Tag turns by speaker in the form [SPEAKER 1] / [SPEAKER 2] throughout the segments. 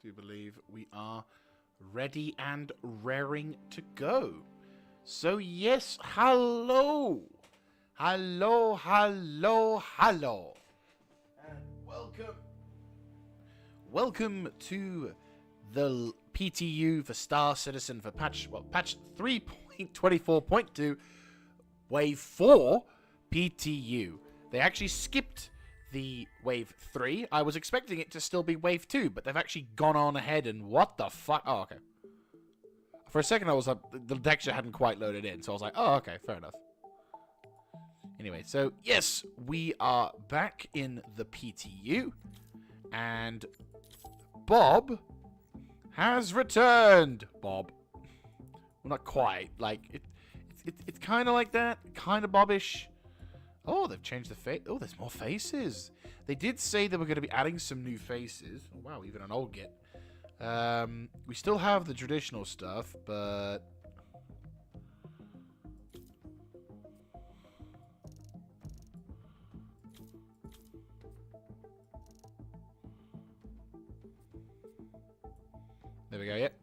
[SPEAKER 1] do believe we are ready and raring to go. So yes, hello. Hello, hello, hello. And welcome. Welcome to the PTU for Star Citizen for patch 3.24.2 Wave 4 PTU. They actually skipped the Wave 3. I was expecting it to still be Wave 2, but they've actually gone on ahead and what the fuck? Oh, okay. For a second, I was like, the texture hadn't quite loaded in, so I was like, oh, okay, fair enough. Anyway, so yes, we are back in the PTU, and Bob has returned. Bob. Well, not quite. Like, it's kind of like that. Kind of Bobbish. Oh, they've changed the face. Oh, there's more faces. They did say they were going to be adding some new faces. Oh, wow, even an old git. We still have the traditional stuff, but... There we go, yep.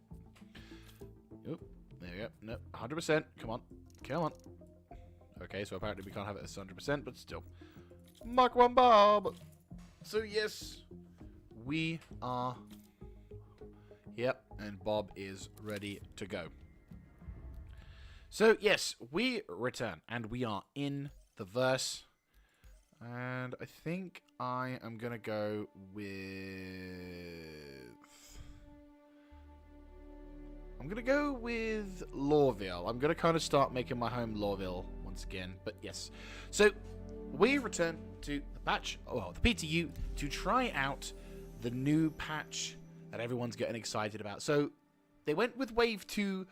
[SPEAKER 1] Oop, there we go. No, 100%. Come on. Come on. Okay, so apparently we can't have it as 100%, but still. Mark 1 Bob! So yes, we are... Yep, and Bob is ready to go. So yes, we return, and we are in the verse. And I think I am going to go with... I'm going to go with Lorville. I'm going to kind of start making my home Lorville once again. But yes. So, we return to the patch, well, the PTU, to try out the new patch that everyone's getting excited about. So, they went with Wave 2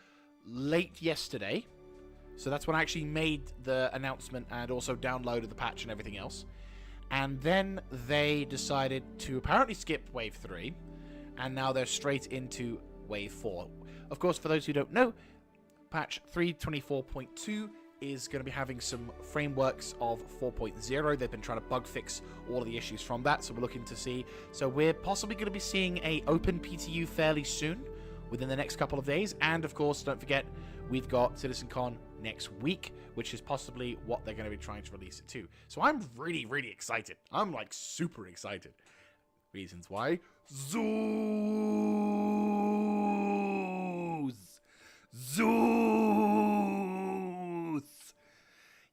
[SPEAKER 1] late yesterday. So, that's when I actually made the announcement and also downloaded the patch and everything else. And then they decided to apparently skip Wave 3. And now they're straight into Wave 4. Of course, for those who don't know, patch 3.24.2 is going to be having some frameworks of 4.0. They've been trying to bug fix all of the issues from that, so we're looking to see. So we're possibly going to be seeing a open PTU fairly soon, within the next couple of days. And of course, don't forget, we've got CitizenCon next week, which is possibly what they're going to be trying to release it to. So I'm really, really excited. I'm like super excited. Reasons why. Zues!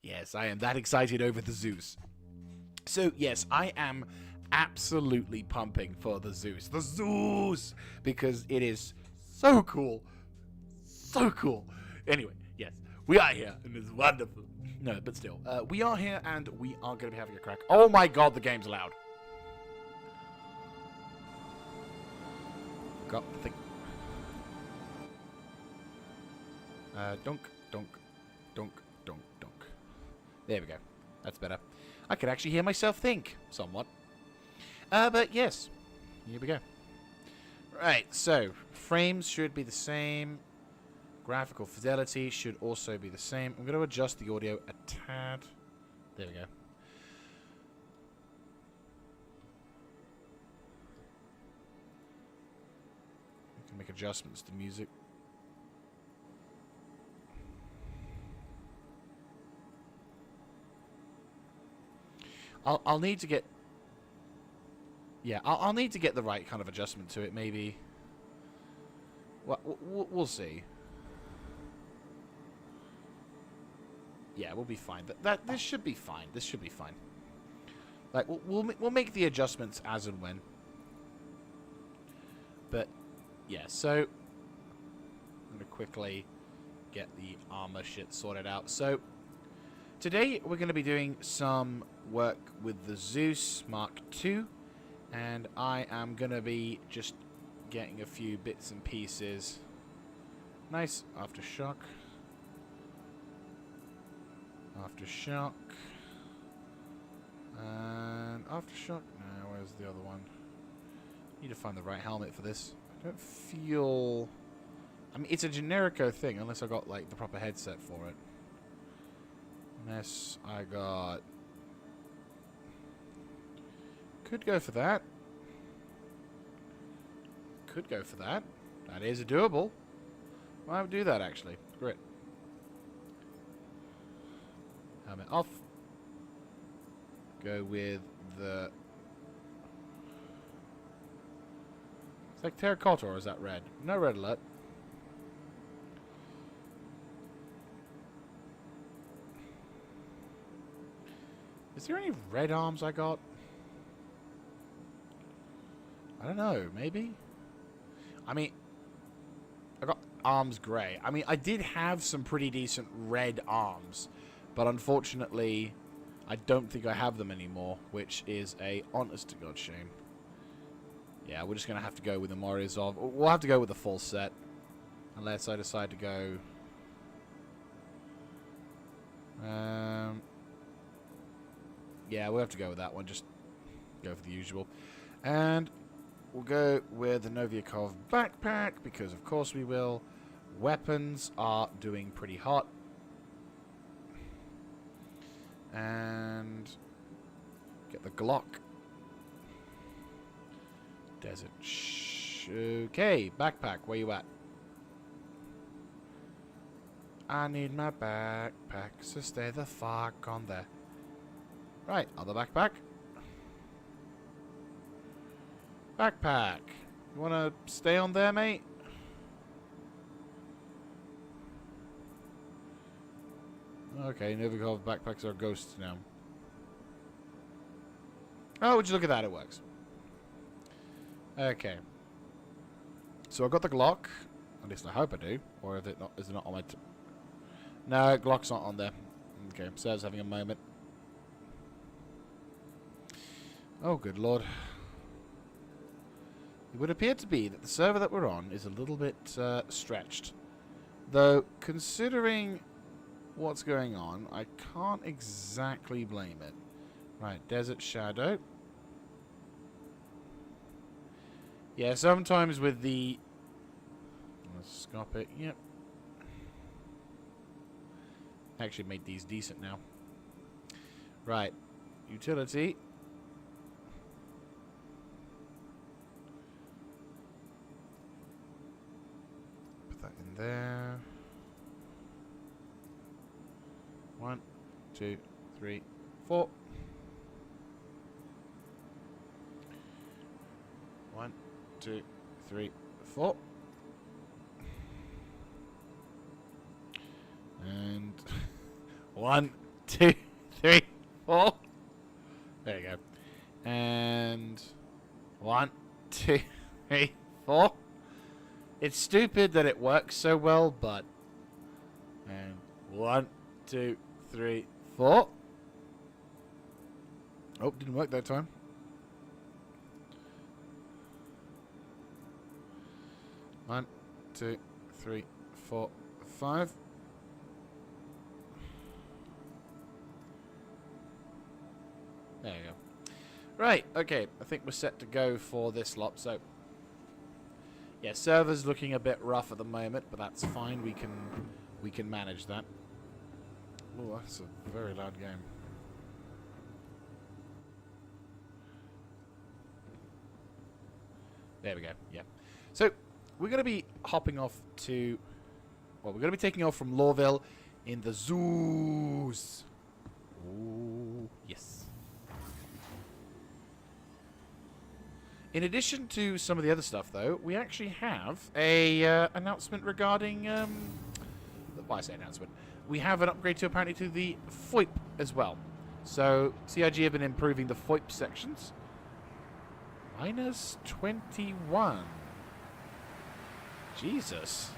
[SPEAKER 1] Yes, I am that excited over the Zues. So, yes, I am absolutely pumping for the Zues. The Zues! Because it is so cool. So cool. Anyway, yes, we are here, and it's wonderful. No, but still, we are here, and we are going to be having a crack. Oh my god, the game's loud. Got the thing. Dunk, dunk, dunk, dunk, dunk. There we go. That's better. I could actually hear myself think, somewhat. But yes, here we go. Right, so, frames should be the same. Graphical fidelity should also be the same. I'm going to adjust the audio a tad. There we go. I can make adjustments to music. I'll need to get... Yeah, I'll need to get the right kind of adjustment to it, maybe. Well, we'll see. Yeah, we'll be fine. This should be fine. This should be fine. Like, we'll make the adjustments as and when. But, yeah, so... I'm going to quickly get the armor shit sorted out. So, today we're going to be doing some work with the Zeus Mk2. And I am going to be just getting a few bits and pieces. Nice. Aftershock. Aftershock. And Aftershock. No, where's the other one? Need to find the right helmet for this. I don't feel... I mean, it's a generico thing, unless I got, like, the proper headset for it. Unless I got... Could go for that. could go for that. That is doable. I would do that, actually. Great. Helmet off. Go with the... It's like terracotta, or is that red? No red alert. Is there any red arms I got? I don't know. Maybe? I mean, I got arms grey. I mean, I did have some pretty decent red arms, but unfortunately, I don't think I have them anymore, which is a honest-to-God shame. Yeah, we're just going to have to go with the Morozov. We'll have to go with the full set, unless I decide to go... yeah, we'll have to go with that one. Just go for the usual. And we'll go with the Noviakov backpack, because of course we will. Weapons are doing pretty hot. And get the Glock. Desert. Okay, backpack, where you at? I need my backpack, so stay the fuck on there. Right, other backpack. Backpack. You want to stay on there, mate? Okay, Novikov backpacks are ghosts now. Oh, would you look at that? It works. Okay. So I got the Glock. At least I hope I do. Or is it not on my... No, Glock's not on there. Okay, Serve's having a moment. Oh, good lord. It would appear to be that the server that we're on is a little bit stretched. Though, considering what's going on, I can't exactly blame it. Right, Desert Shadow. Yeah, sometimes with the... Let's scop it. Yep. Actually made these decent now. Right. Utility. Put that in there. 1, 2, 3, 4. 1, 2, 3, 4. And 1, 2, 3, 4. There you go. And 1, 2, 3, 4. It's stupid that it works so well, but... And 1, 2, 3, 4. Oh, didn't work that time. One, 2, 3, 4, 5. There you go. Right, okay. I think we're set to go for this lot, so... Yeah, server's looking a bit rough at the moment, but that's fine. We can manage that. Oh, that's a very loud game. There we go, yeah. So, we're going to be hopping off to... Well, we're going to be taking off from Lorville in the Zues. Oh, yes. In addition to some of the other stuff, though, we actually have a announcement regarding... why I say announcement? We have an upgrade to apparently to the FOIP as well. So, CIG have been improving the FOIP sections. Minus 21. Jesus.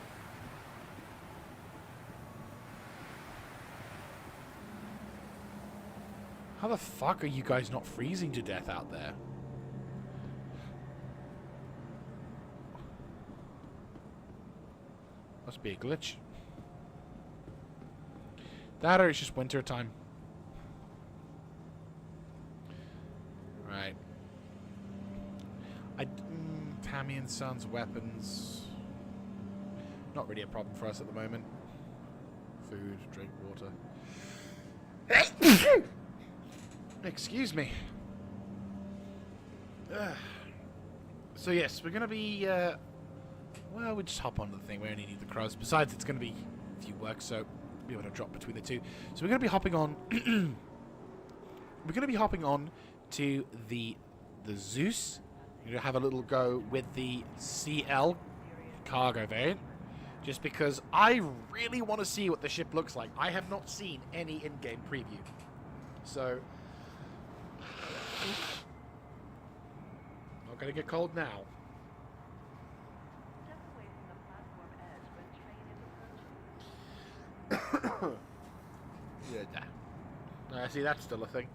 [SPEAKER 1] How the fuck are you guys not freezing to death out there? Must be a glitch. That or it's just winter time. Right. Tammy and Son's weapons. Not really a problem for us at the moment. Food, drink, water. Excuse me. So yes, we're going to be... well, we just hop onto the thing. We only need the crows. Besides, it's going to be a few work, so we'll be able to drop between the two. So we're going to be hopping on... we're going to be hopping on to the Zues. We're going to have a little go with the CL cargo variant. Just because I really want to see what the ship looks like. I have not seen any in-game preview. So... not going to get cold now. Yeah, see, that's still a thing.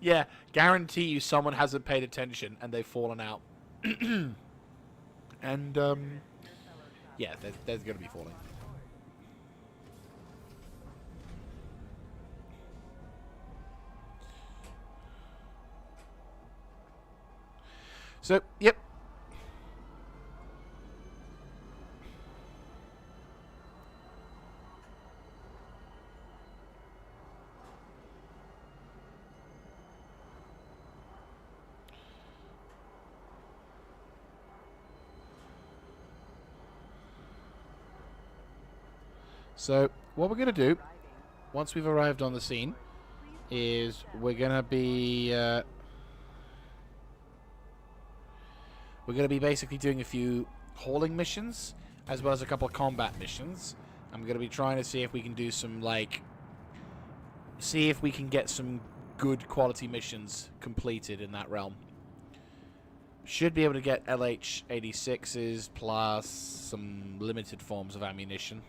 [SPEAKER 1] Yeah, guarantee you someone hasn't paid attention and they've fallen out. And, yeah, there's going to be falling. So, yep. So, what we're going to do, once we've arrived on the scene, is we're going to be... we're going to be basically doing a few hauling missions, as well as a couple of combat missions. I'm going to be trying to see if we can do some, like... see if we can get some good quality missions completed in that realm. Should be able to get LH-86s, plus some limited forms of ammunition.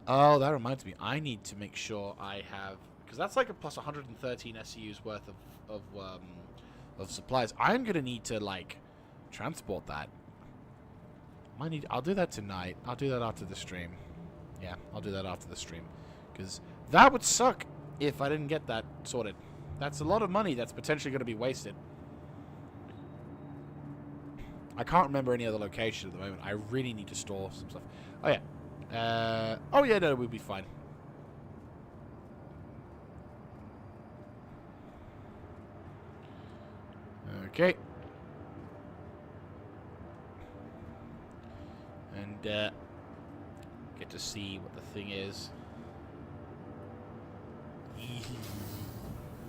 [SPEAKER 1] Oh, that reminds me. I need to make sure I have... because that's like a plus 113 SCUs worth of supplies. I'm going to need to, like, transport that. I'll do that tonight. I'll do that after the stream. Yeah, I'll do that after the stream. Because that would suck if I didn't get that sorted. That's a lot of money that's potentially going to be wasted. I can't remember any other location at the moment. I really need to store some stuff. Oh, yeah. Oh yeah, no, we'll be fine. Okay. And, get to see what the thing is.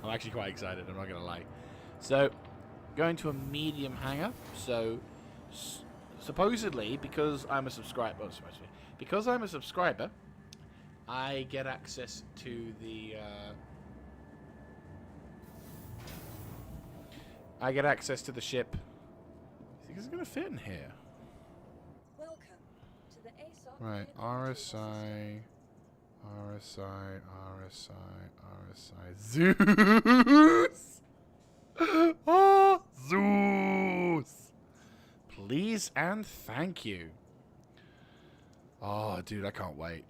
[SPEAKER 1] I'm actually quite excited, I'm not gonna lie. So, going to a medium hangar, so... supposedly, because I'm a subscriber... oh, supposedly. Because I'm a subscriber, I get access to the, I get access to the ship. I think it's going to fit in here.
[SPEAKER 2] Welcome to the ASOC.
[SPEAKER 1] Right, RSI, Zeus! Oh, Zeus! Please and thank you. Oh, dude, I can't wait.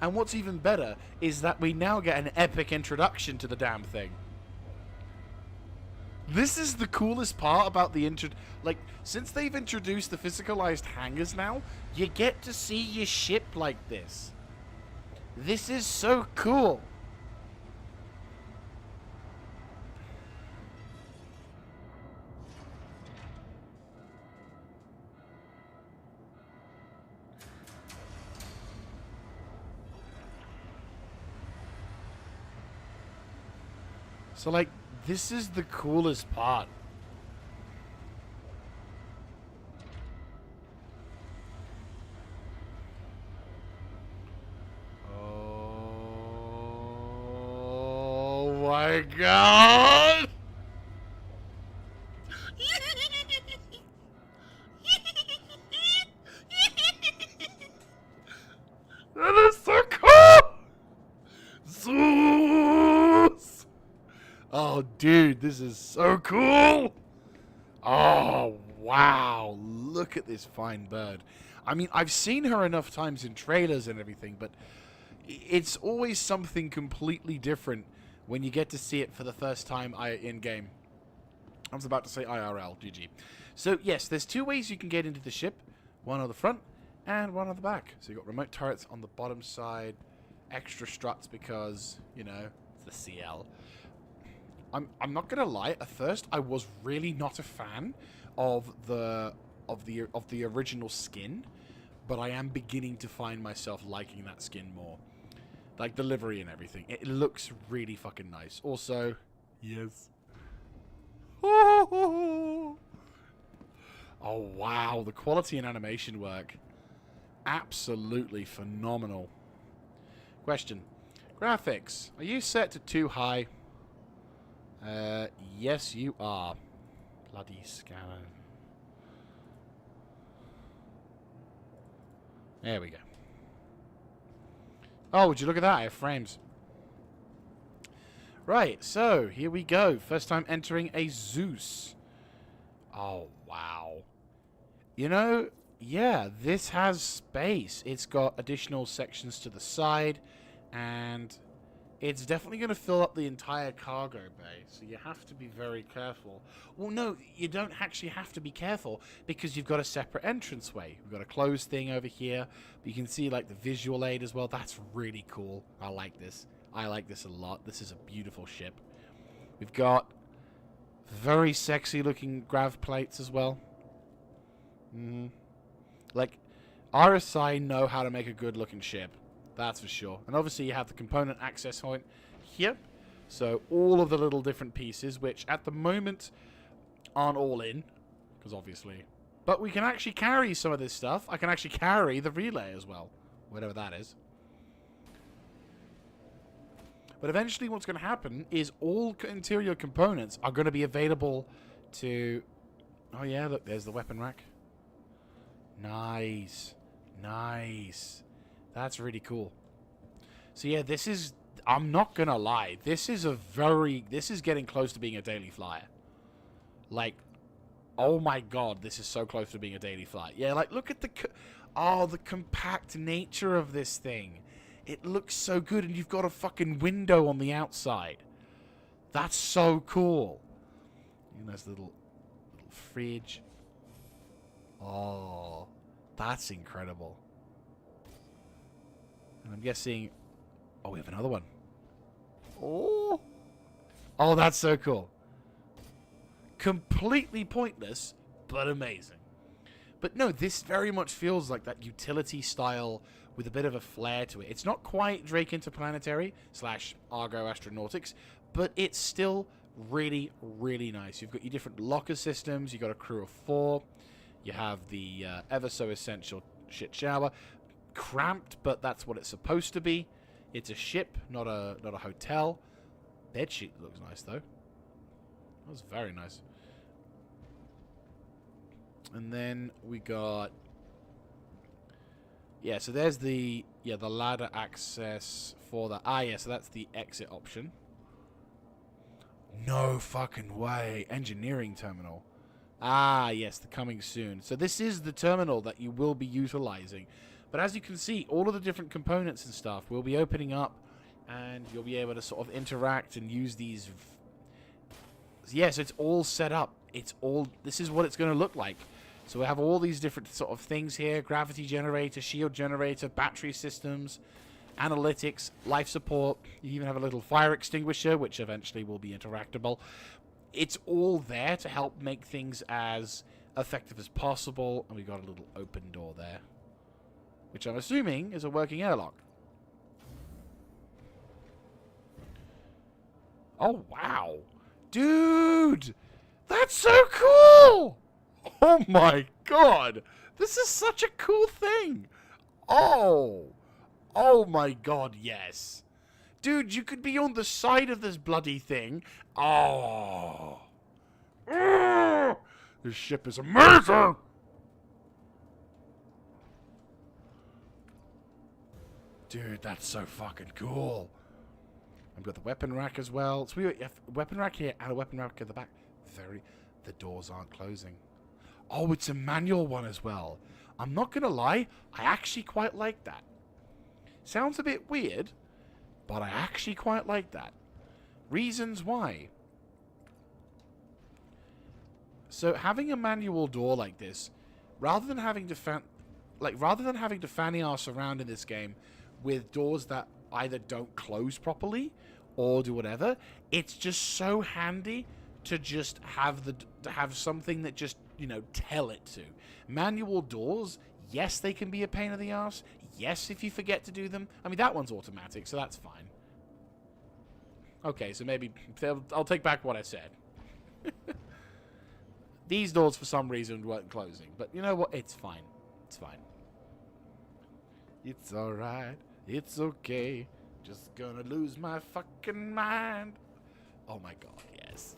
[SPEAKER 1] And what's even better is that we now get an epic introduction to the damn thing. This is the coolest part about the like, since they've introduced the physicalized hangars now, you get to see your ship like this. This is so cool. So, like, this is the coolest part. Oh my god! That is so cool! Zues! Oh, dude, this is so cool! Oh, wow. Look at this fine bird. I mean, I've seen her enough times in trailers and everything, but it's always something completely different when you get to see it for the first time in-game. I was about to say IRL, GG. So, yes, there's two ways you can get into the ship. One on the front and one on the back. So you've got remote turrets on the bottom side, extra struts because, you know, the CL. I'm not gonna lie. At first, I was really not a fan of the original skin, but I am beginning to find myself liking that skin more. Like the livery and everything. It looks really fucking nice. Also, yes. Oh wow, the quality and animation work. Absolutely phenomenal. Question. Graphics. Are you set to too high? Yes you are. Bloody scanner. There we go. Oh, would you look at that? I have frames. Right, so here we go. First time entering a Zues. Oh, wow. You know, yeah, this has space. It's got additional sections to the side, and it's definitely going to fill up the entire cargo bay, so you have to be very careful. Well, no, you don't actually have to be careful, because you've got a separate entranceway. We've got a closed thing over here, but you can see, like, the visual aid as well. That's really cool. I like this. I like this a lot. This is a beautiful ship. We've got very sexy-looking grav plates as well. Like, RSI know how to make a good-looking ship. That's for sure. And obviously you have the component access point here. So all of the little different pieces, which at the moment aren't all in, because obviously. But we can actually carry some of this stuff. I can actually carry the relay as well, whatever that is. But eventually what's going to happen is all interior components are going to be available to... Oh yeah, look, there's the weapon rack. Nice. Nice. That's really cool. So yeah, this is... I'm not going to lie. This is a very... This is getting close to being a daily flyer. Like, oh my god, this is so close to being a daily flyer. Yeah, like, look at the... Oh, the compact nature of this thing. It looks so good, and you've got a fucking window on the outside. That's so cool. And there's a little fridge. Oh, that's incredible. And I'm guessing... Oh, we have another one. Oh. Oh, that's so cool. Completely pointless, but amazing. But no, this very much feels like that utility style with a bit of a flair to it. It's not quite Drake Interplanetary / Argo Astronautics, but it's still really, really nice. You've got your different locker systems. You've got a crew of 4. You have the ever so essential shit shower. Cramped, but that's what it's supposed to be. It's a ship, not a hotel. Bedsheet looks nice, though. That was very nice. And then we got... Yeah, so there's the ladder access for that. Ah, yeah, so that's the exit option. No fucking way. Engineering terminal. Ah, yes, the coming soon. So this is the terminal that you will be utilizing. But as you can see, all of the different components and stuff will be opening up, and you'll be able to sort of interact and use these. Yes, it's all set up. It's all... This is what it's going to look like. So we have all these different sort of things here. Gravity generator, shield generator, battery systems, analytics, life support. You even have a little fire extinguisher, which eventually will be interactable. It's all there to help make things as effective as possible. And we've got a little open door there, which I'm assuming is a working airlock. Oh, wow. Dude! That's so cool! Oh my god! This is such a cool thing! Oh! Oh my god, yes. Dude, you could be on the side of this bloody thing. Oh! This ship is amazing! Dude, that's so fucking cool. I've got the weapon rack as well. So we have a weapon rack here and a weapon rack at the back. The doors aren't closing. Oh, it's a manual one as well. I'm not going to lie, I actually quite like that. Sounds a bit weird, but I actually quite like that. Reasons why. So having a manual door like this, rather than having to fanny arse around in this game with doors that either don't close properly or do whatever. It's just so handy to just have something that just, you know, tell it to. Manual doors, yes, they can be a pain in the ass. Yes, if you forget to do them. I mean, that one's automatic, so that's fine. Okay, so maybe I'll take back what I said. These doors, for some reason, weren't closing. But you know what? It's fine. It's fine. It's alright. It's okay. Just gonna lose my fucking mind. Oh my god, yes.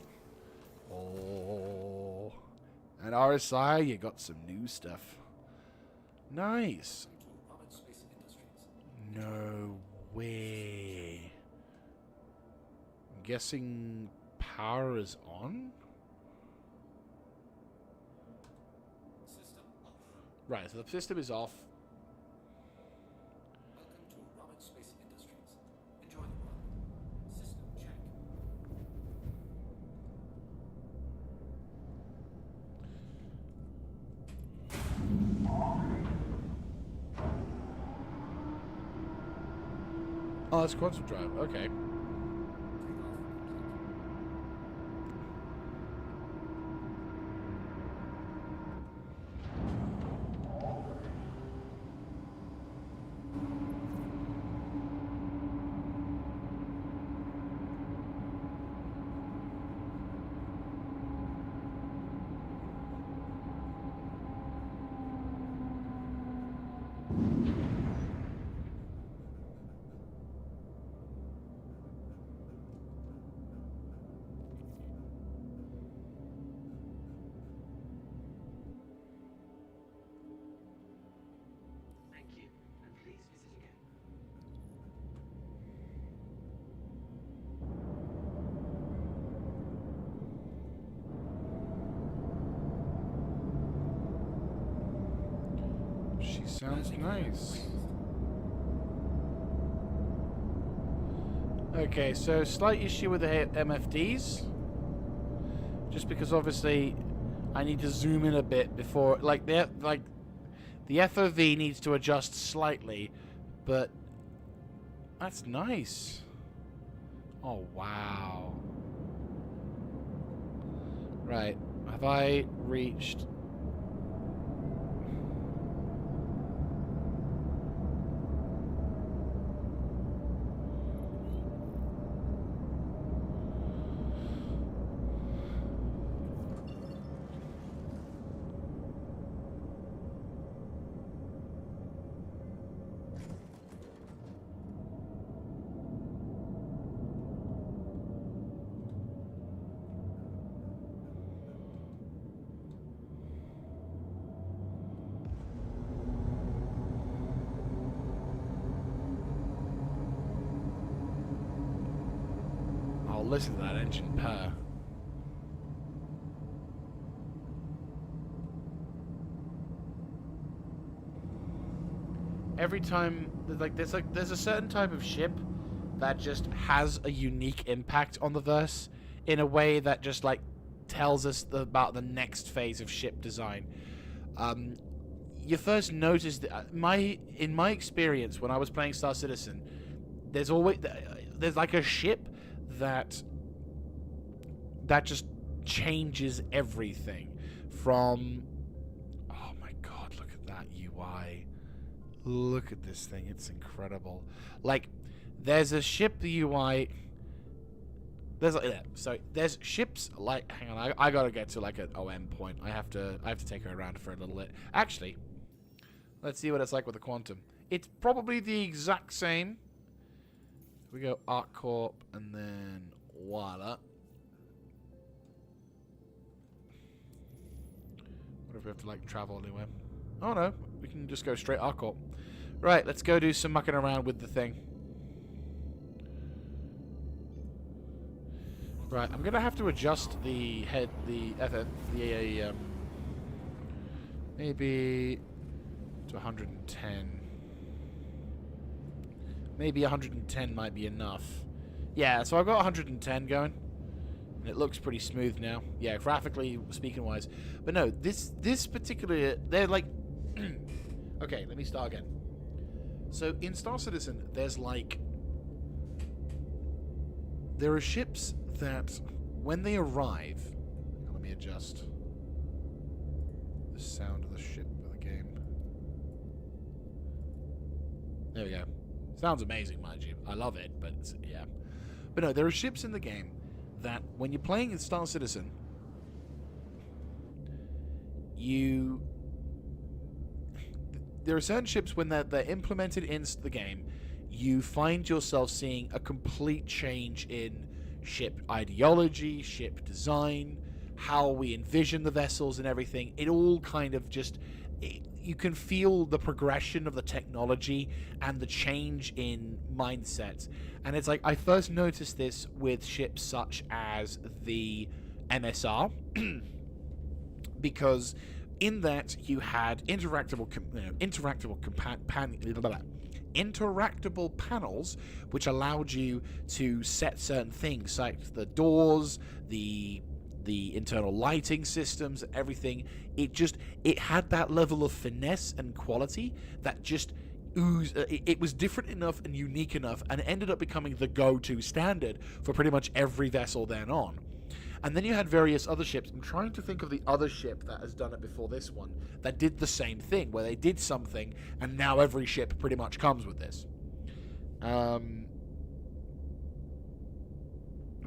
[SPEAKER 1] Oh. And RSI, you got some new stuff. Nice. No way. I'm guessing power is on? Right, so the system is off.
[SPEAKER 3] Welcome to Robert Space Industries. Enjoy the run. System check.
[SPEAKER 1] Oh, that's quantum drive. Okay.
[SPEAKER 3] Thank you, and please visit again.
[SPEAKER 1] She sounds nice. Okay, so slight issue with the MFDs. Just because obviously I need to zoom in a bit before, like the FOV needs to adjust slightly, but that's nice. Oh wow. Right, have I reached? Listen to that engine purr. Every time, there's a certain type of ship that just has a unique impact on the verse in a way that just like tells us about the next phase of ship design. You first notice that in my experience when I was playing Star Citizen, there's like a ship that just changes everything from, oh my god, look at that UI. Look at this thing, it's incredible. Like, there's a ship UI, there's ships like, hang on, I gotta get to like an OM point. I have to take her around for a little bit. Actually, let's see what it's like with the quantum. It's probably the exact same. We go Arc Corp and then voila. What if we have to like travel anywhere? Oh no, we can just go straight Arc Corp. Right, let's go do some mucking around with the thing. Right, I'm gonna have to adjust the maybe to 110. Maybe 110 might be enough. Yeah, so I've got 110 going. And it looks pretty smooth now. Yeah, graphically speaking wise. But no, this particular, they're like okay, let me start again. So in Star Citizen, there's like there are ships that, when they arrive... Let me adjust the sound of the ship of the game. There we go. Sounds amazing, mind you. I love it, but yeah. But no, there are ships in the game that, when you're playing in Star Citizen, there are certain ships when they're implemented into the game, you find yourself seeing a complete change in ship ideology, ship design, how we envision the vessels and everything. It all kind of just... you can feel the progression of the technology and the change in mindsets. And it's like, I first noticed this with ships such as the MSR, because in that you had interactable panels which allowed you to set certain things, like the doors, the internal lighting systems, everything. It had that level of finesse and quality that just oozed. It was different enough and unique enough, and it ended up becoming the go-to standard for pretty much every vessel then on. And then you had various other ships. I'm trying to think of the other ship that has done it before this one that did the same thing, where they did something, and now every ship pretty much comes with this. I'm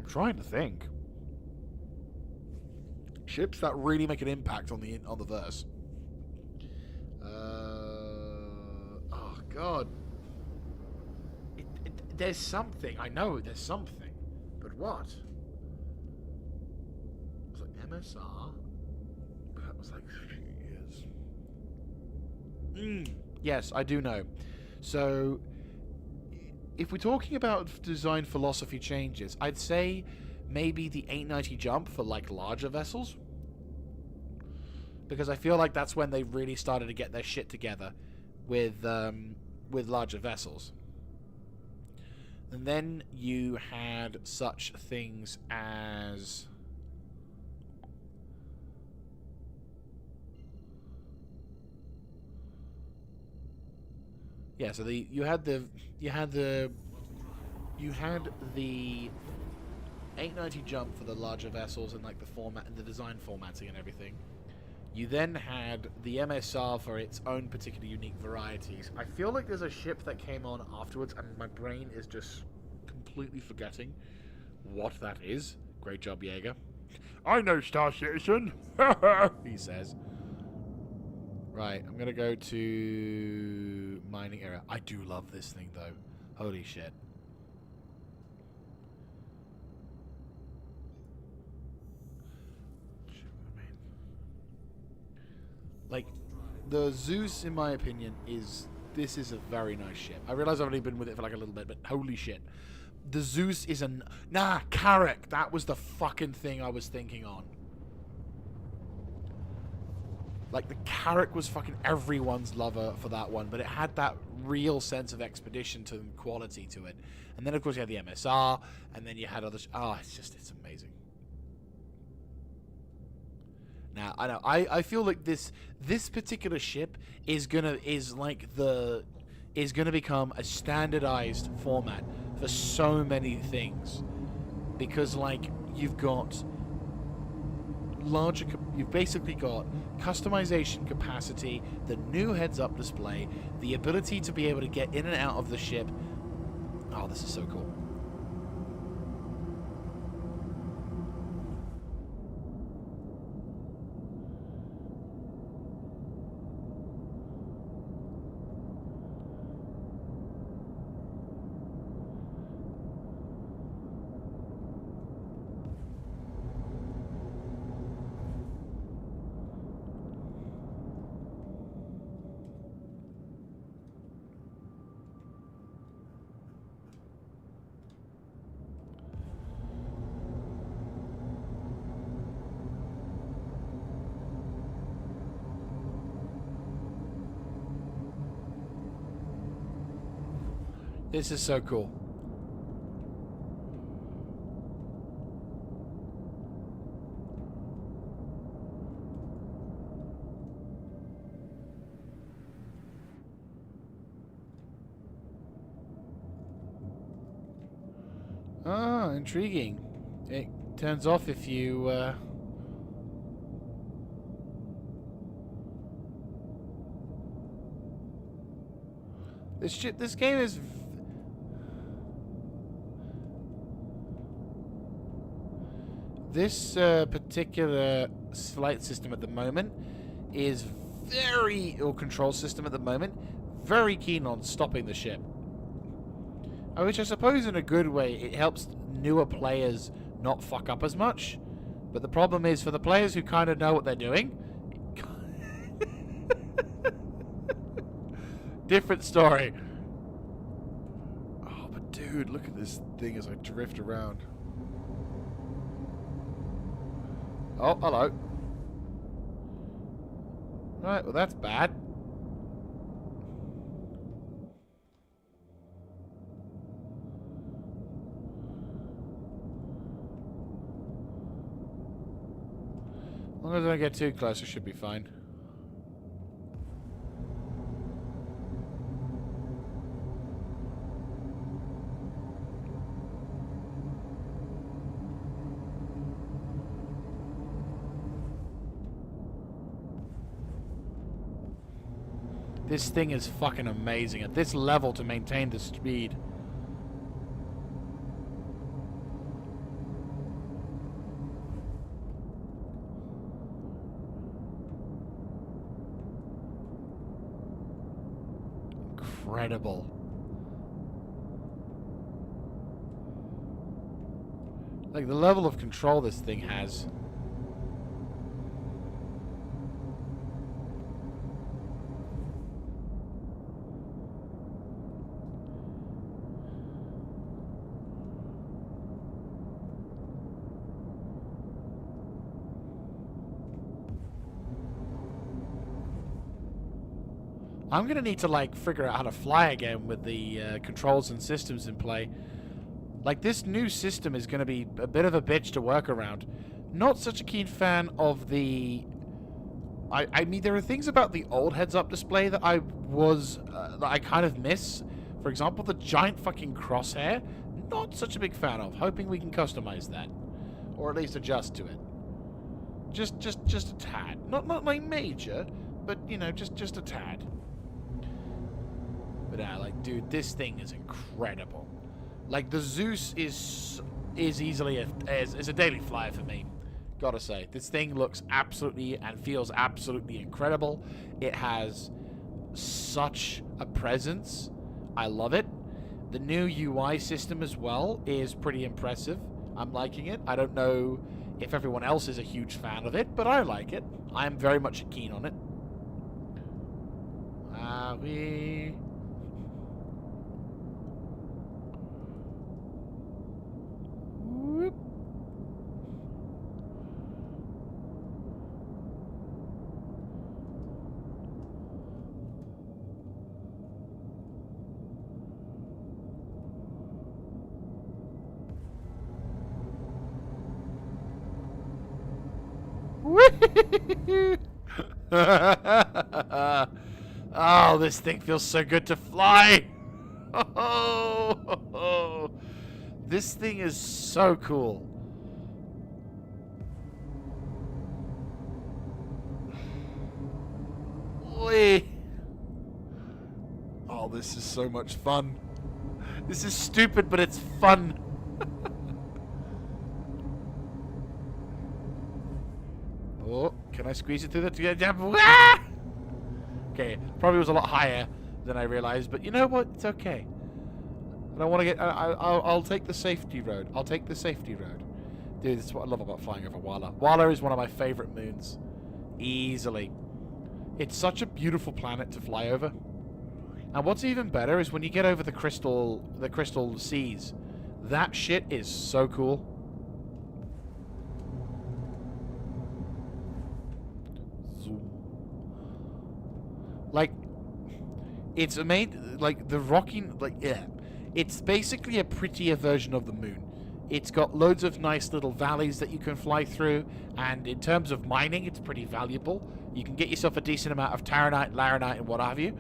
[SPEAKER 1] trying to think. Ships that really make an impact on the verse. Oh God. There's something. I know there's something, but what? MSR. That was like 3 years. Yes, I do know. So, if we're talking about design philosophy changes, I'd say maybe the 890 jump for like larger vessels, because I feel like that's when they really started to get their shit together with larger vessels. And then you had such things as... Yeah, so you had the 890 jump for the larger vessels and like the format and the design formatting and everything. You then had the MSR for its own particular unique varieties. I feel like there's a ship that came on afterwards, and my brain is just completely forgetting what that is. Great job, Jaeger. I know, Star Citizen, he says. Right, I'm gonna go to mining area. I do love this thing though. Holy shit. Like, the Zues, in my opinion, this is a very nice ship. I realize I've only been with it for like a little bit, but holy shit. The Zues is Carrack. That was the fucking thing I was thinking on. Like, the Carrack was fucking everyone's lover for that one, but it had that real sense of expedition to quality to it. And then, of course, you had the MSR, and then you had others. Oh, it's amazing. Now, I know, I feel like this particular ship is gonna become a standardized format for so many things, because like you've basically got customization capacity, the new heads-up display, the ability to be able to get in and out of the ship. Oh, this is so cool. This is so cool. Ah, intriguing. It turns off if you, This game is... This particular flight system at the moment is or control system at the moment, very keen on stopping the ship. Which I suppose in a good way, it helps newer players not fuck up as much. But the problem is, for the players who kind of know what they're doing... different story. Oh, but dude, look at this thing as I drift around. Oh, hello. Right, well that's bad. As long as I don't get too close, I should be fine. This thing is fucking amazing. At this level, to maintain the speed. Incredible. Like, the level of control this thing has. I'm going to need to, like, figure out how to fly again with the controls and systems in play. Like, this new system is going to be a bit of a bitch to work around. Not such a keen fan of the... I mean, there are things about the old heads-up display that that I kind of miss. For example, the giant fucking crosshair. Not such a big fan of. Hoping we can customize that. Or at least adjust to it. Just a tad. Not like major, but, you know, just a tad. But like, dude, this thing is incredible. Like, the Zues is easily is a daily flyer for me. Gotta say, this thing looks absolutely and feels absolutely incredible. It has such a presence. I love it. The new UI system as well is pretty impressive. I'm liking it. I don't know if everyone else is a huge fan of it, but I like it. I'm very much keen on it. Whoop. Oh, this thing feels so good to fly. Oh, this thing is so cool. Whee. Oh, this is so much fun. This is stupid, but it's fun. Oh, can I squeeze it through the... Okay, probably was a lot higher than I realized, but you know what? It's okay. I don't want to get... I'll take the safety road. I'll take the safety road. Dude, this is what I love about flying over Wala. Wala is one of my favorite moons. Easily. It's such a beautiful planet to fly over. And what's even better is when you get over the crystal seas. That shit is so cool. Like, it's amazing. Like, the rocking, like, yeah. It's basically a prettier version of the moon. It's got loads of nice little valleys that you can fly through, and in terms of mining, it's pretty valuable. You can get yourself a decent amount of taranite, laranite, and what have you,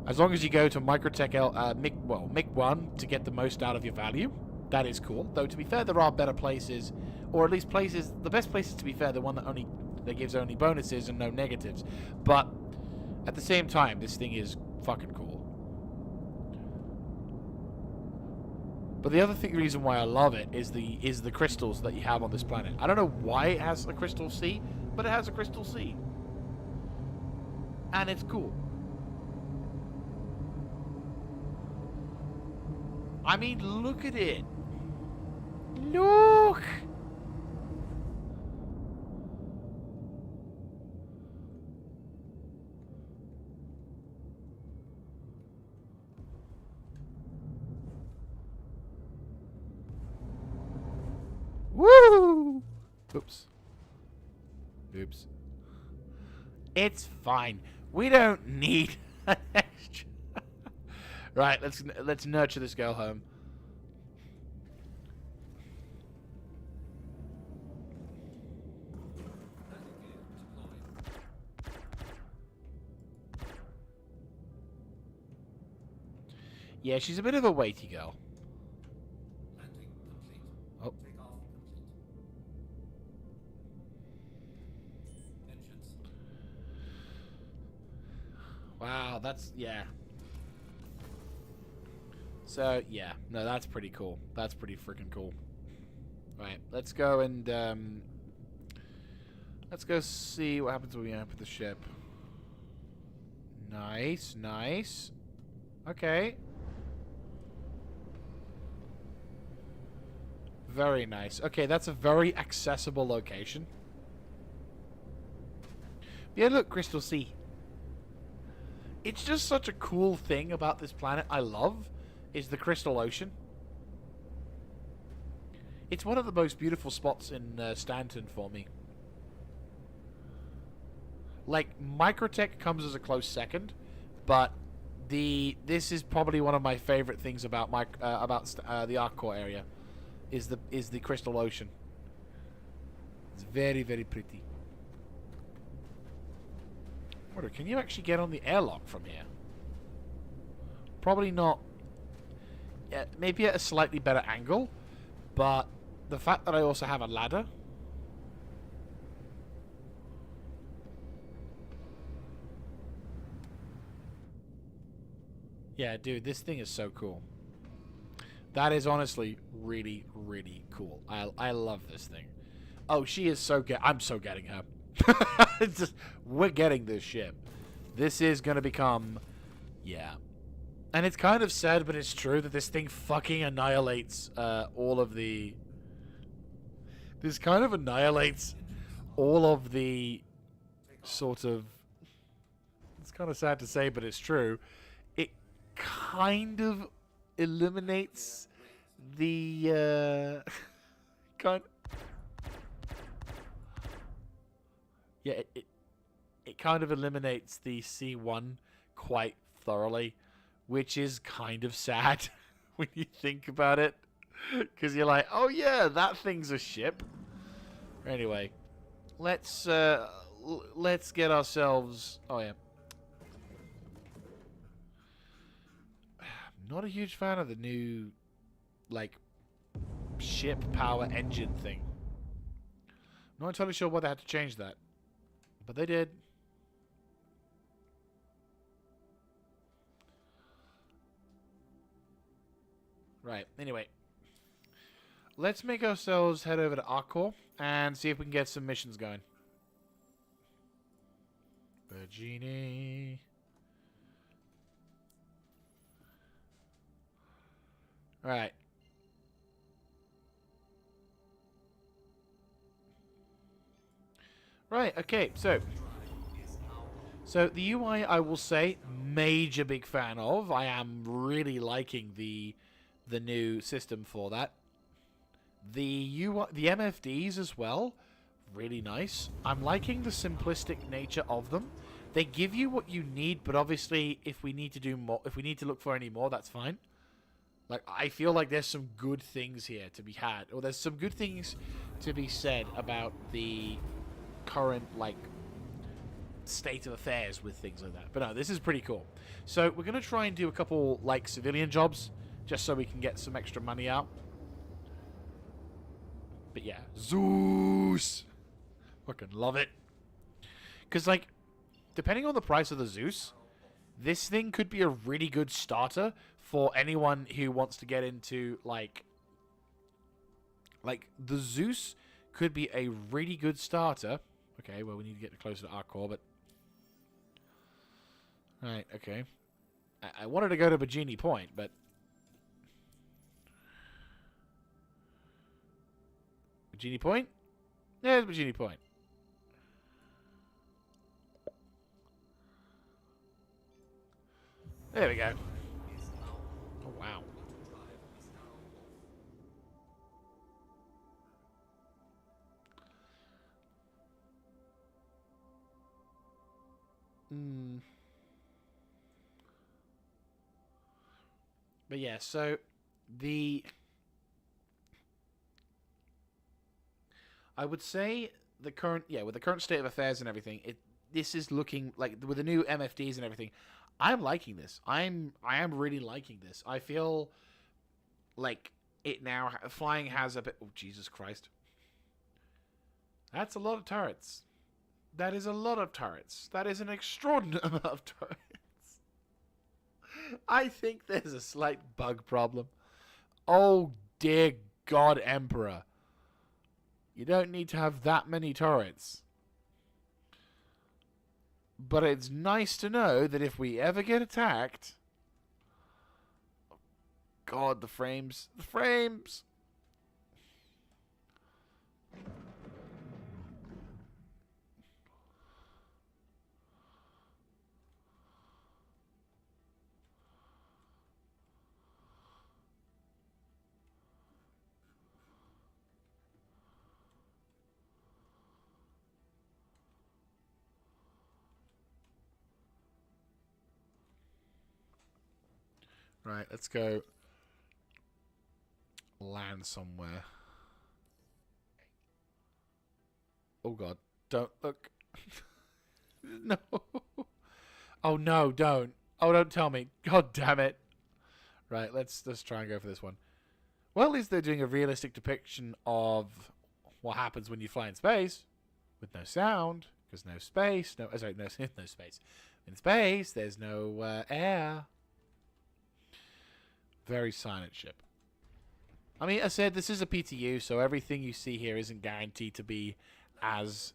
[SPEAKER 1] as long as you go to Microtech Mic 1 to get the most out of your value. That is cool. Though, to be fair, there are better places, or at least places, the best places, to be fair, the one that gives only bonuses and no negatives. But at the same time, this thing is fucking cool. But the other reason why I love it is the crystals that you have on this planet. I don't know why it has a crystal sea, but it has a crystal sea. And it's cool. I mean, look at it. Look! Woo! Oops. Oops. It's fine. We don't need an extra. Right, let's nurture this girl home. Yeah, she's a bit of a weighty girl.
[SPEAKER 3] Landing complete.
[SPEAKER 1] Oh.
[SPEAKER 3] Takeoff complete. Engines.
[SPEAKER 1] Wow, that's, yeah. So, yeah. No, that's pretty cool. That's pretty freaking cool. Right, let's go and, let's go see what happens when we open the ship. Nice, nice. Okay. Very nice. Okay, that's a very accessible location. Yeah, look, Crystal Sea. It's just such a cool thing about this planet I love, is the Crystal Ocean. It's one of the most beautiful spots in Stanton for me. Like, Microtech comes as a close second, but this is probably one of my favorite things about the Arc Core area. Is the Crystal Ocean. It's very, very pretty. Wonder, can you actually get on the airlock from here? Probably not. Yeah, maybe at a slightly better angle, but the fact that I also have a ladder. Yeah, dude, this thing is so cool. That is honestly really, really cool. I love this thing. Oh, she is so I'm so getting her. It's just, we're getting this ship. This is going to become... Yeah. And it's kind of sad, but it's true that this thing fucking annihilates all of the... This kind of annihilates all of the sort of... It's kind of sad to say, but it's true. It kind of eliminates the kind. Yeah, it kind of eliminates the C1 quite thoroughly, which is kind of sad when you think about it, because you're like, oh yeah, that thing's a ship. Anyway, let's get ourselves. Oh yeah. Not a huge fan of the new, like, ship power engine thing. Not entirely sure why they had to change that, but they did. Right, anyway. Let's make ourselves head over to Arcor and see if we can get some missions going. Virginie. Right. Right, okay, so the UI, I will say, major big fan of. I am really liking the new system for that. The UI, the MFDs as well, really nice. I'm liking the simplistic nature of them. They give you what you need, but obviously if we need to do more, if we need to look for any more, that's fine. Like, I feel like there's some good things here to be had. Or there's some good things to be said about the current, like, state of affairs with things like that. But no, this is pretty cool. So, we're going to try and do a couple, like, civilian jobs, just so we can get some extra money out. But yeah, Zues. Fucking love it. Because, like, depending on the price of the Zeus, this thing could be a really good starter for anyone who wants to get into, like, the Zeus could be a really good starter. Okay, well, we need to get closer to our core, but... Right, okay. I wanted to go to Bikini Point, but... Bikini Point? There's Bikini Point. There we go. Oh, wow. But yeah, so I would say the current, with the current state of affairs and everything, this is looking like with the new MFDs and everything. I'm liking this. I am really liking this. I feel like it now flying has a bit. Oh, Jesus Christ! That's a lot of turrets. That is a lot of turrets. That is an extraordinary amount of turrets. I think there's a slight bug problem. Oh dear God, Emperor. You don't need to have that many turrets. But it's nice to know that if we ever get attacked... God, the frames. The frames! Right, let's go land somewhere. Oh God, don't look. No. Oh no, don't. Oh, don't tell me. God damn it. Right, let's try and go for this one. Well, at least they're doing a realistic depiction of what happens when you fly in space with no sound, because no space. No, sorry, no space. In space, there's no air. Very silent ship. I mean, I said this is a PTU, so everything you see here isn't guaranteed to be as...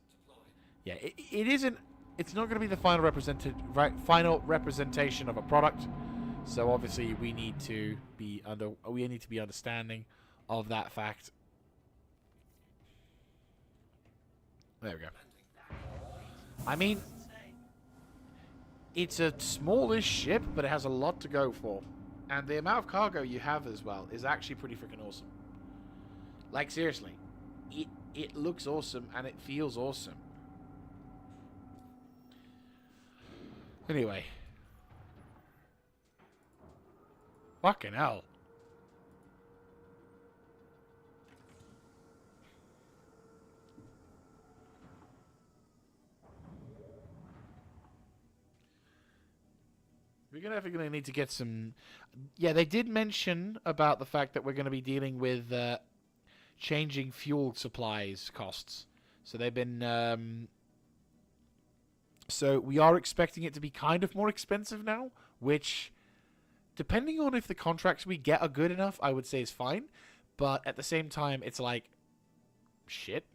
[SPEAKER 1] Yeah, it isn't... It's not going to be the final representation of a product. So obviously we need to be understanding of that fact. There we go. I mean, it's a smallish ship, but it has a lot to go for. And the amount of cargo you have as well is actually pretty freaking awesome. Like, seriously. It looks awesome and it feels awesome. Anyway. Fucking hell. We're definitely going to need to get some... Yeah, they did mention about the fact that we're going to be dealing with changing fuel supplies costs. So they've been... So we are expecting it to be kind of more expensive now, which, depending on if the contracts we get are good enough, I would say is fine. But at the same time, it's like, shit.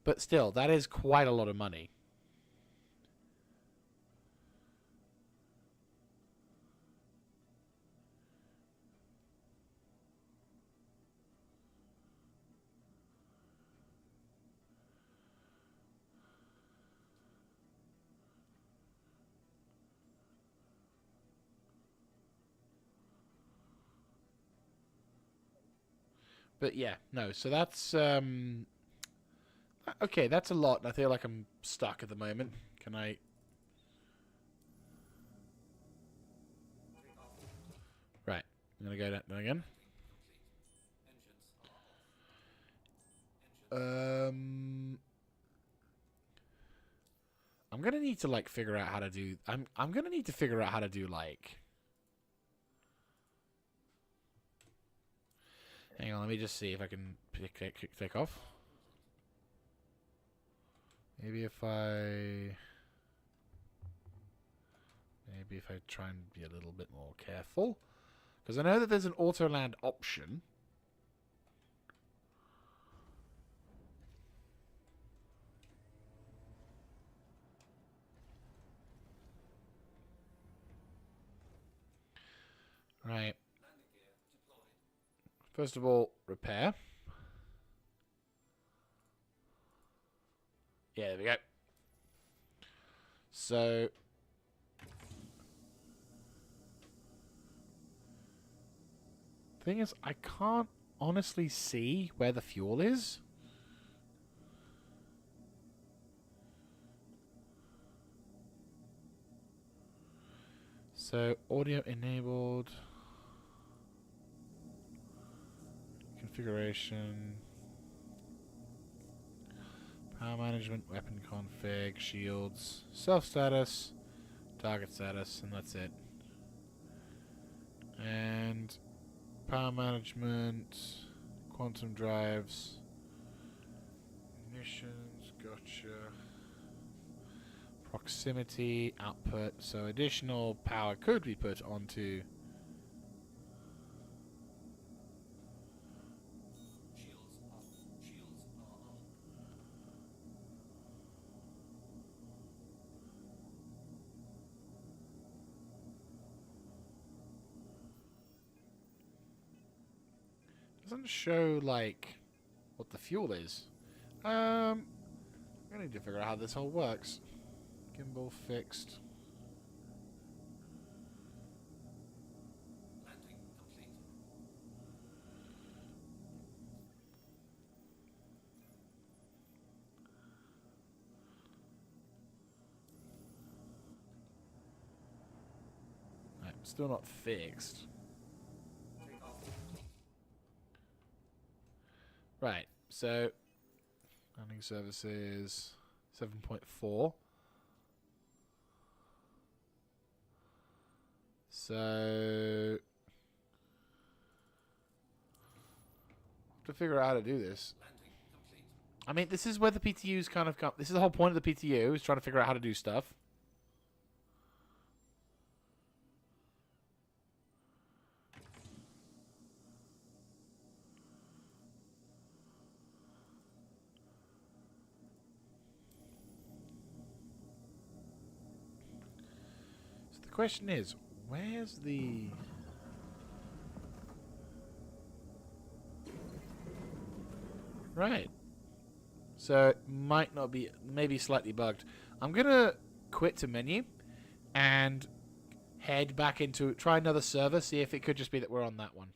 [SPEAKER 1] But still, that is quite a lot of money. But yeah, no, so that's... Okay, that's a lot, and I feel like I'm stuck at the moment. Can I... Right, I'm going to go down again. I'm gonna need to like figure out how to do. I'm gonna need to figure out how to do like. Hang on, let me just see if I can pick off. Maybe if I try and be a little bit more careful, because I know that there's an auto land option. Right. First of all, repair. Yeah, there we go. So thing is, I can't honestly see where the fuel is. So audio enabled. Configuration. Power management, weapon config, shields, self status, target status, and that's it. And power management, quantum drives, ignitions, gotcha. Proximity, output, so additional power could be put onto.
[SPEAKER 3] Shields up. Shields are on.
[SPEAKER 1] Doesn't show like what the fuel is. I'm gonna need to figure out how this whole works. Gimbal fixed.
[SPEAKER 3] Landing complete.
[SPEAKER 1] Right, still not fixed.
[SPEAKER 3] Take off complete.
[SPEAKER 1] Right, so landing services 7.4. So to figure out how to do this.
[SPEAKER 3] Landing complete.
[SPEAKER 1] I mean, this is where the PTU's kind of come. This is the whole point of the PTU, is trying to figure out how to do stuff. So the question is, where's the... Right. So it might not be, maybe slightly bugged. I'm going to quit to menu and head back into, try another server, see if it could just be that we're on that one.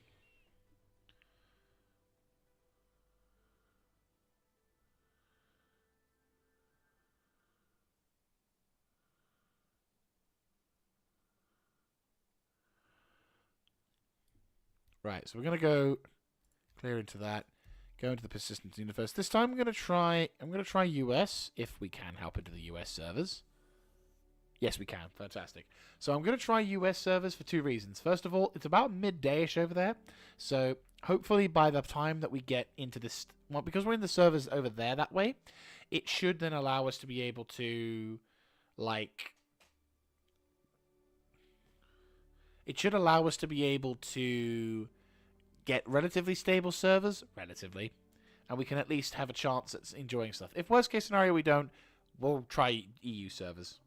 [SPEAKER 1] Right, so we're going to go clear into that. Go into the persistence universe. This time I'm going to try US, if we can help into the US servers. Yes, we can. Fantastic. So I'm going to try US servers for two reasons. First of all, it's about midday-ish over there. So hopefully by the time that we get into this... Well, because we're in the servers over there that way, it should then allow us to be able to, like... It should allow us to be able to get relatively stable servers, and we can at least have a chance at enjoying stuff. If worst case scenario we don't, we'll try EU servers.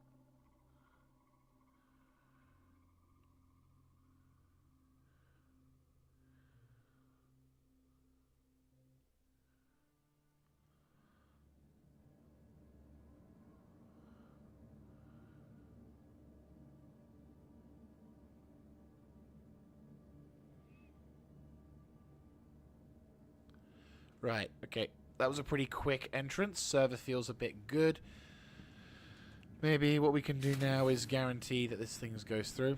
[SPEAKER 1] Right, okay. That was a pretty quick entrance. Server feels a bit good. Maybe what we can do now is guarantee that this thing goes through.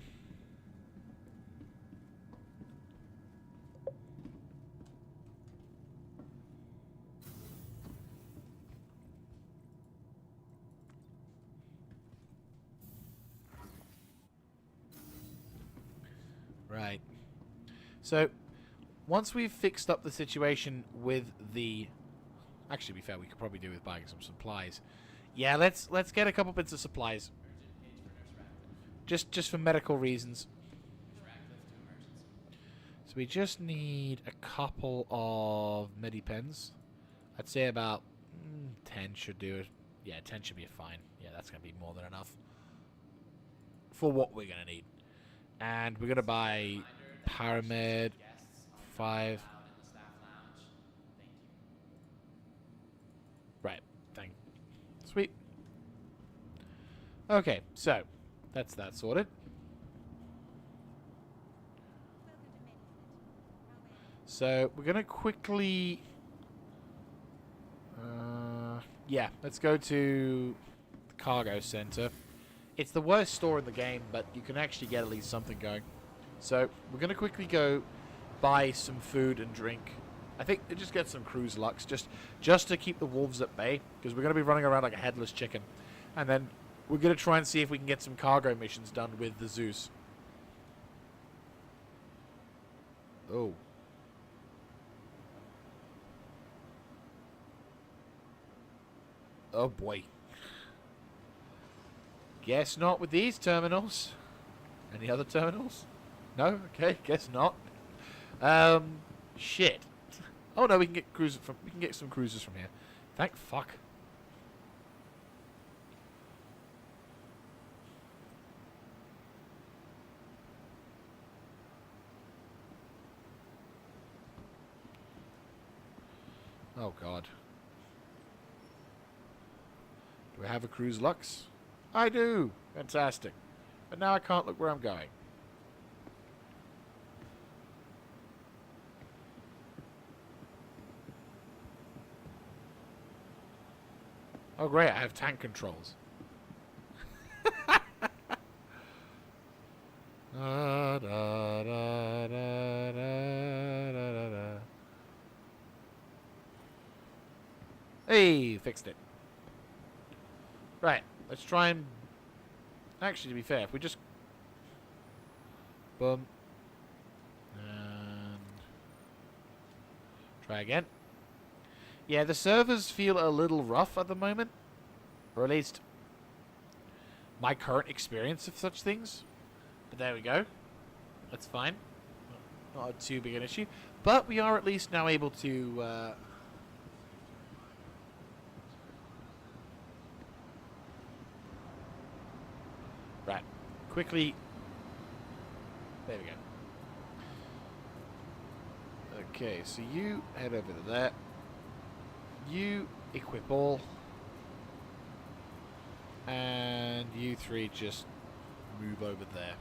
[SPEAKER 1] So, once we've fixed up the situation with the... Actually, to be fair, we could probably do with buying some supplies. Yeah, let's get a couple bits of supplies. Just for medical reasons. So we just need a couple of medipens. I'd say about 10 should do it. Yeah, 10 should be fine. Yeah, that's going to be more than enough for what we're going to need. And we're going to buy Pyramid 5. Right, thank you. Sweet. Okay, so that's that sorted. So we're going to quickly... yeah, let's go to the cargo center. It's the worst store in the game, but you can actually get at least something going. So we're going to quickly go buy some food and drink. I think just get some cruise lux, just to keep the wolves at bay, because we're going to be running around like a headless chicken. And then we're going to try and see if we can get some cargo missions done with the Zues. Oh. Oh boy. Guess not with these terminals. Any other terminals? No? Okay, guess not. Shit. Oh no, we can get some cruisers from here. Thank fuck. Oh god. Do I have a cruise lux? I do! Fantastic. But now I can't look where I'm going. Oh great, I have tank controls. Da, da, da, da, da, da, da. Hey, fixed it. Right, let's try and... Actually, to be fair, if we just... Boom. And... Try again. Yeah, the servers feel a little rough at the moment. Or at least... my current experience of such things. But there we go. That's fine. Not too big an issue. But we are at least now able to... Right. Quickly. There we go. Okay, so you head over to there. You equip all. And you three just move over there.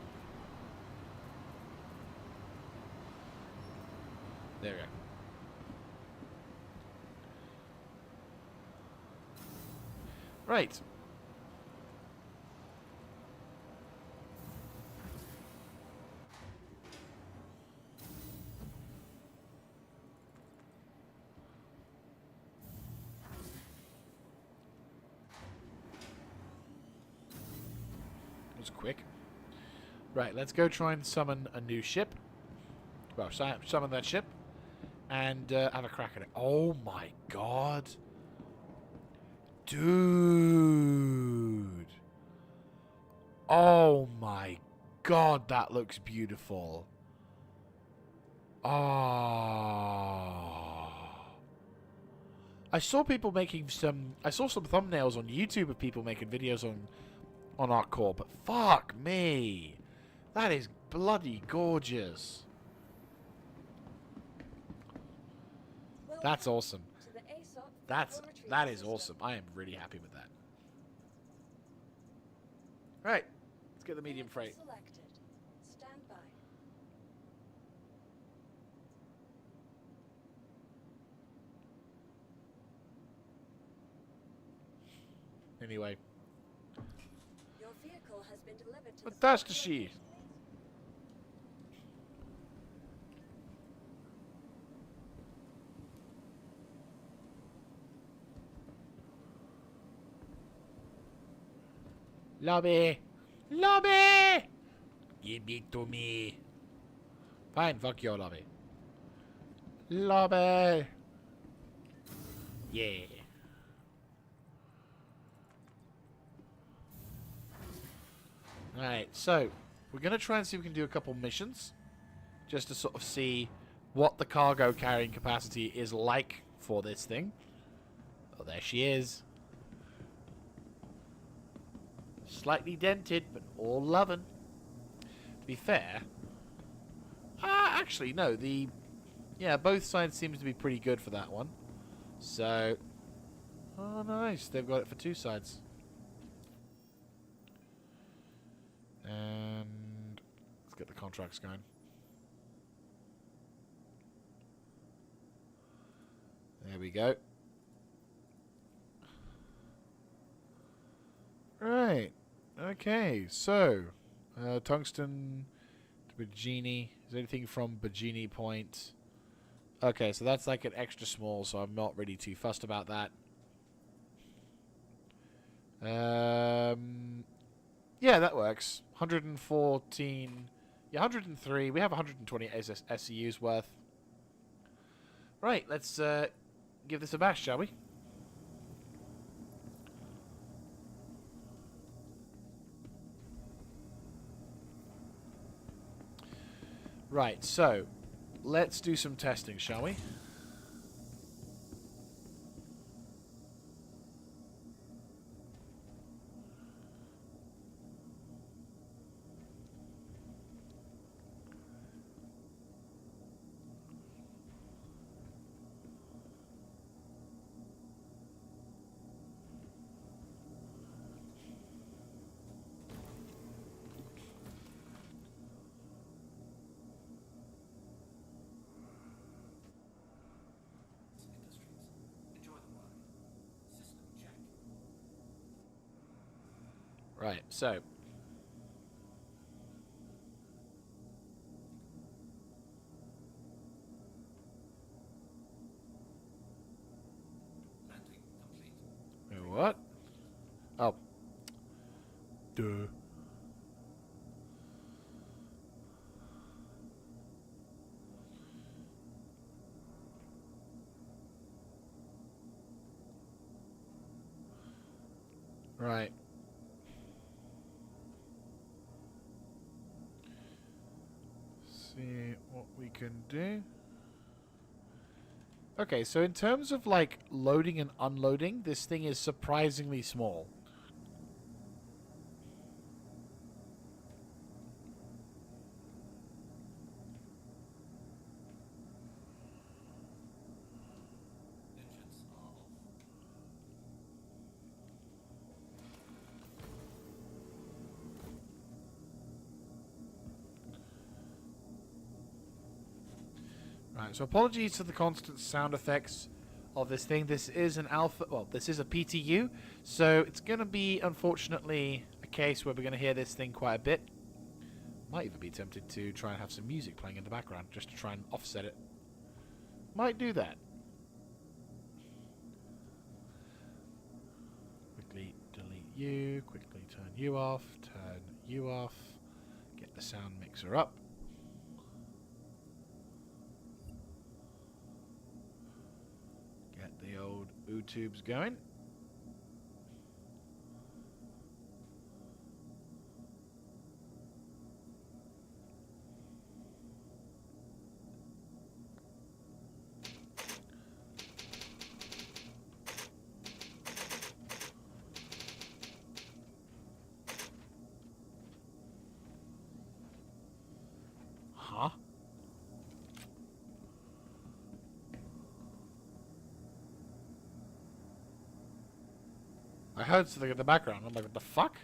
[SPEAKER 1] There we go. Right. Was quick. Right, let's go try and summon a new ship. Well, summon that ship. And have a crack at it. Oh my god. Dude. Oh my god, that looks beautiful. Oh. I saw people making some... I saw some thumbnails on YouTube of people making videos on our core, but fuck me. That is bloody gorgeous. That's awesome. That is awesome. I am really happy with that. Right. Let's get the medium freight.
[SPEAKER 2] Stand by.
[SPEAKER 1] Anyway.
[SPEAKER 2] Your vehicle has been delivered to
[SPEAKER 1] But that's the she. Lobby! Lobby! Give it to me. Fine, fuck your lobby. Lobby! Yeah. Alright, so we're going to try and see if we can do a couple missions. Just to sort of see what the cargo carrying capacity is like for this thing. Oh, there she is. Slightly dented, but all lovin'. To be fair... actually, no, yeah, both sides seems to be pretty good for that one. So... Oh, nice. They've got it for two sides. And... Let's get the contracts going. There we go. Right. Okay, so... tungsten to Bajini. Is there anything from Bajini Point? Okay, so that's like an extra small, so I'm not really too fussed about that. Yeah, that works. 114... Yeah, 103. We have 120 SCUs worth. Right, let's give this a bash, shall we? Right, so let's do some testing, shall we?
[SPEAKER 3] Industries. Enjoy the ride. System check.
[SPEAKER 1] Right, so...
[SPEAKER 3] Landing complete.
[SPEAKER 1] Wait, what? Oh. Duh. Right. See what we can do. Okay, so in terms of like loading and unloading, this thing is surprisingly small.
[SPEAKER 3] Engines are off.
[SPEAKER 1] Right, so apologies to the constant sound effects of this thing. This is an alpha, well, this is a PTU, so it's going to be, unfortunately, a case where we're going to hear this thing quite a bit. Might even be tempted to try and have some music playing in the background, just to try and offset it. Might do that. Quickly delete you, quickly turn you off, get the sound mixer up. Get the old tubes going. Huh? I heard something in the background. I'm like, what the fuck?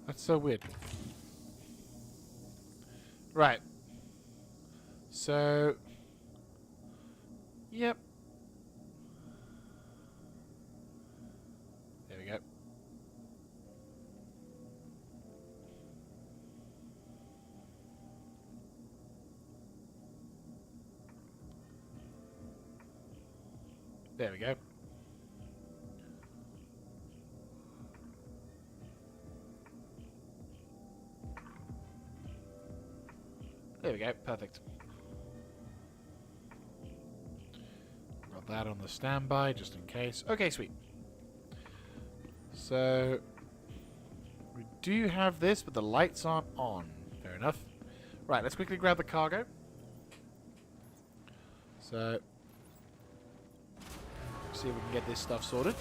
[SPEAKER 1] That's so weird. Right. So... Yep. There we go. There we go. There we go. Perfect. Got that on the standby, just in case. Okay, sweet. So, we do have this, but the lights aren't on. Fair enough. Right, let's quickly grab the cargo. So, see if we can get this stuff sorted.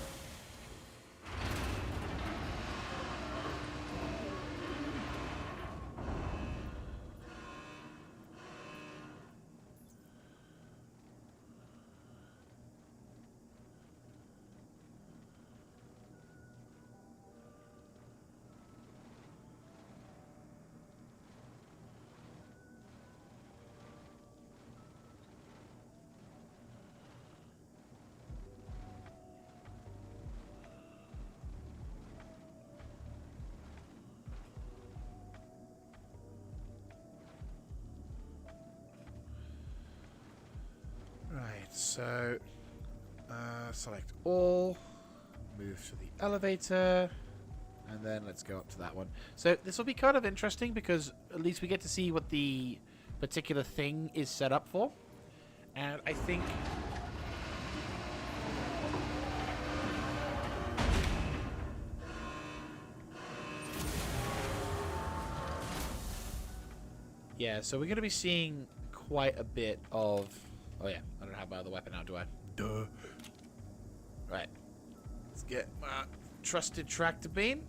[SPEAKER 1] Right, so select all, move to the elevator, and then let's go up to that one. So this will be kind of interesting because at least we get to see what the particular thing is set up for. And I think... yeah, so we're going to be seeing quite a bit of... oh yeah, I don't have my other weapon out, do I? Duh. Right. Let's get my trusted tractor beam.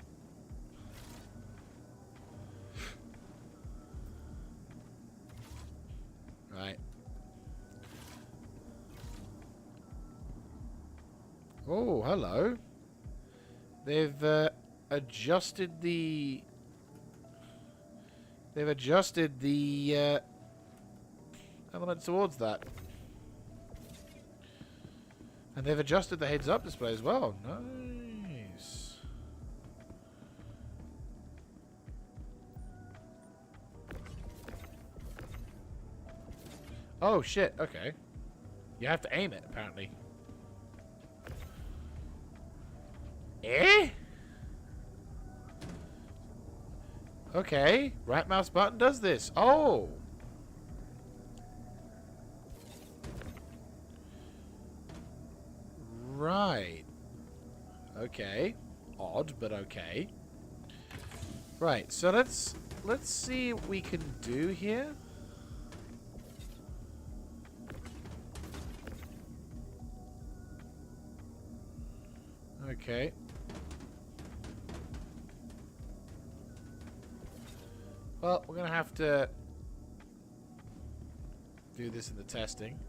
[SPEAKER 1] Right. Oh, hello. They've adjusted the... they've adjusted the element towards that. And they've adjusted the heads-up display as well. Nice. Oh, shit. Okay. You have to aim it, apparently. Eh? Okay. Right mouse button does this. Oh. Right. Okay. Odd, but okay. Right, so let's see what we can do here. Okay. Well, we're gonna have to do this in the testing.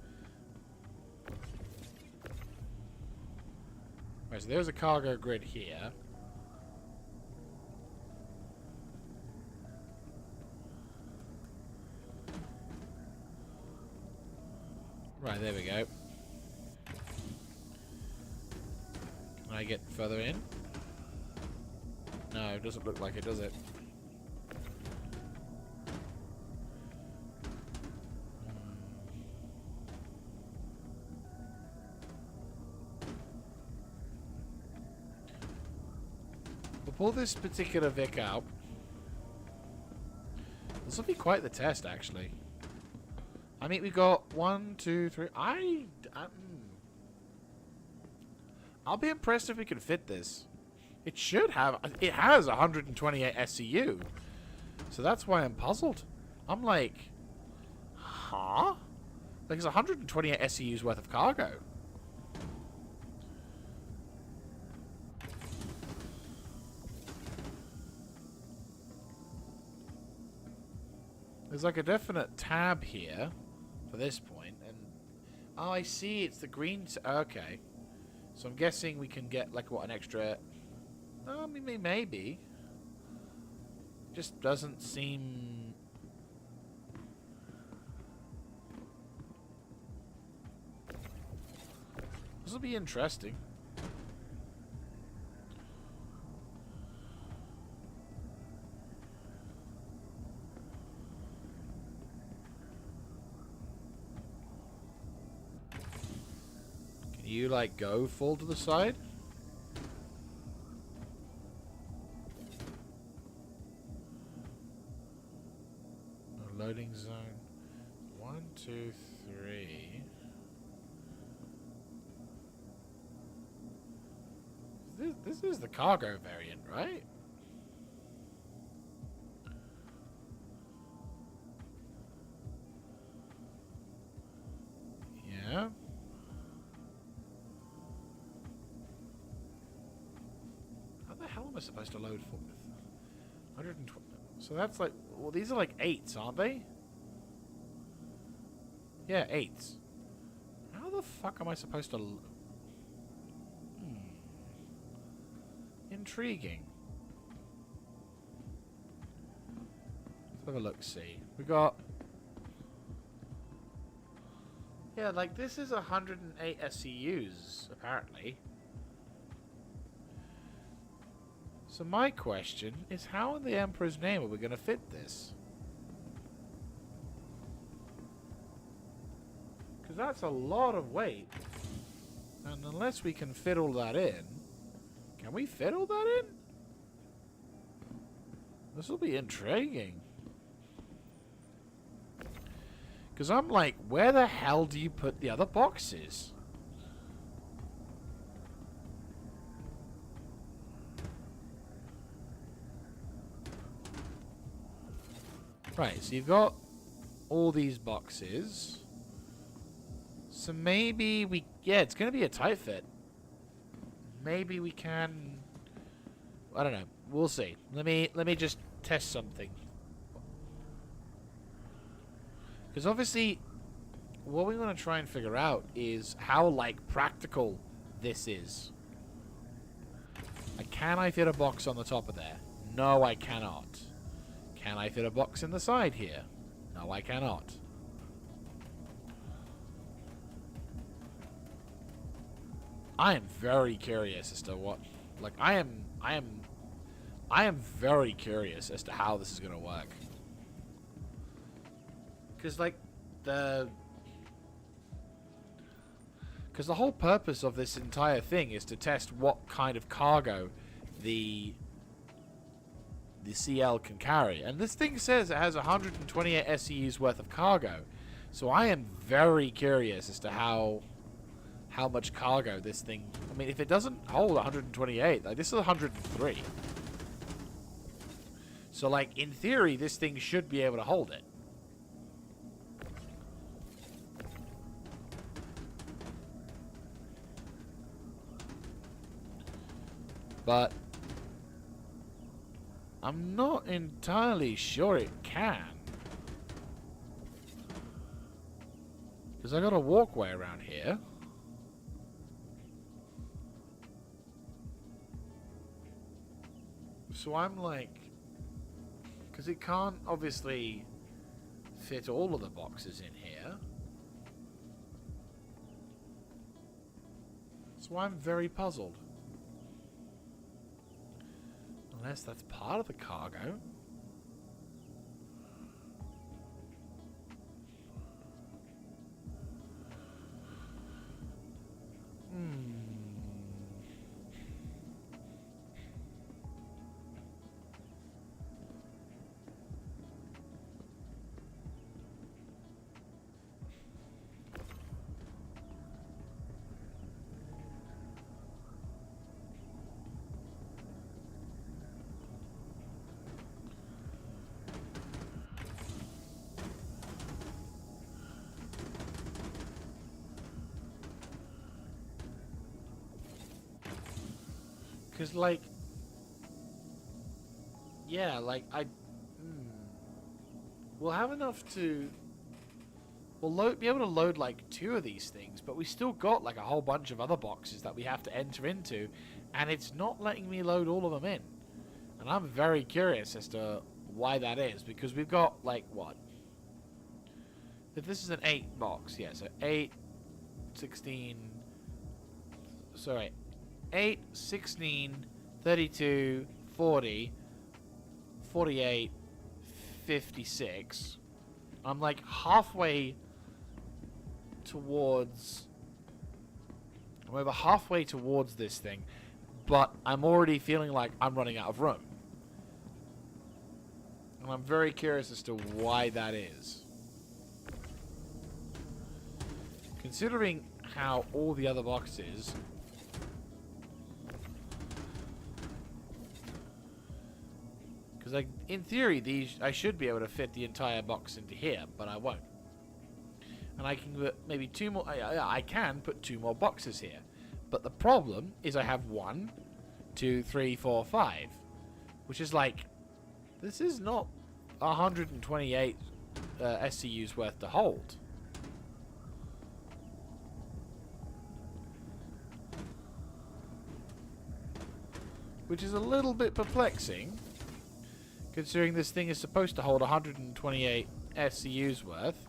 [SPEAKER 1] Right, so there's a cargo grid here. Right, there we go. Can I get further in? No, it doesn't look like it, does it? We'll pull this particular Vic out. This will be quite the test, actually. I mean, we got 1, 2, 3. I'll be impressed if we can fit this. It should have. It has 128 SCU. So that's why I'm puzzled. I'm like, huh? Like, it's 128 SCU's worth of cargo. There's like a definite tab here for this point, and oh, I see, it's the green. Okay, so I'm guessing we can get like what, an extra? I mean, maybe. Just doesn't seem. This will be interesting. you, like, go full to the side? No loading zone. 1, 2, 3. This is the cargo variant, right? Yeah. How the hell am I supposed to load for with 120? So that's like, well, these are like 8s, aren't they? Yeah, 8s. How the fuck am I supposed to? Intriguing. Let's have a look. See, we got. Yeah, like this is 108 SCUs apparently. So my question is, how in the Emperor's name are we going to fit this? Because that's a lot of weight. And unless we can fit all that in... Can we fit all that in? This will be intriguing. Because I'm like, where the hell do you put the other boxes? Right, so you've got all these boxes. So maybe we... Yeah, it's going to be a tight fit. Maybe we can... I don't know. We'll see. Let me just test something. Because obviously, what we want to try and figure out is how, like, practical this is. Like, can I fit a box on the top of there? No, I cannot. Can I fit a box in the side here? No, I cannot. I am very curious as to what... Like, I am very curious as to how this is going to work. Because, like, the whole purpose of this entire thing is to test what kind of cargo the CL can carry. And this thing says it has 128 SCUs worth of cargo. So I am very curious as to how much cargo this thing... I mean, if it doesn't hold 128, like, this is 103. So, like, in theory, this thing should be able to hold it. But I'm not entirely sure it can. Because I got a walkway around here. So I'm like... Because it can't obviously fit all of the boxes in here. So I'm very puzzled. Unless that's part of the cargo. Because, like... Yeah, like, we'll have enough to... We'll be able to load, like, 2 of these things, but we still got, like, a whole bunch of other boxes that we have to enter into, and it's not letting me load all of them in. And I'm very curious as to why that is, because we've got, like, what? If this is an 8 box, yeah, so 8, 16... Sorry, 8, 16, 32, 40, 48, 56. I'm like halfway towards I'm over halfway towards this thing, but I'm already feeling like I'm running out of room. And I'm very curious as to why that is. Considering how all the other boxes... Because, like, in theory, I should be able to fit the entire box into here, but I won't. And I can put maybe 2 more... I can put 2 more boxes here. But the problem is I have 1, 2, 3, 4, 5. Which is like... This is not 128 SCUs worth to hold. Which is a little bit perplexing, considering this thing is supposed to hold 128 SCUs worth.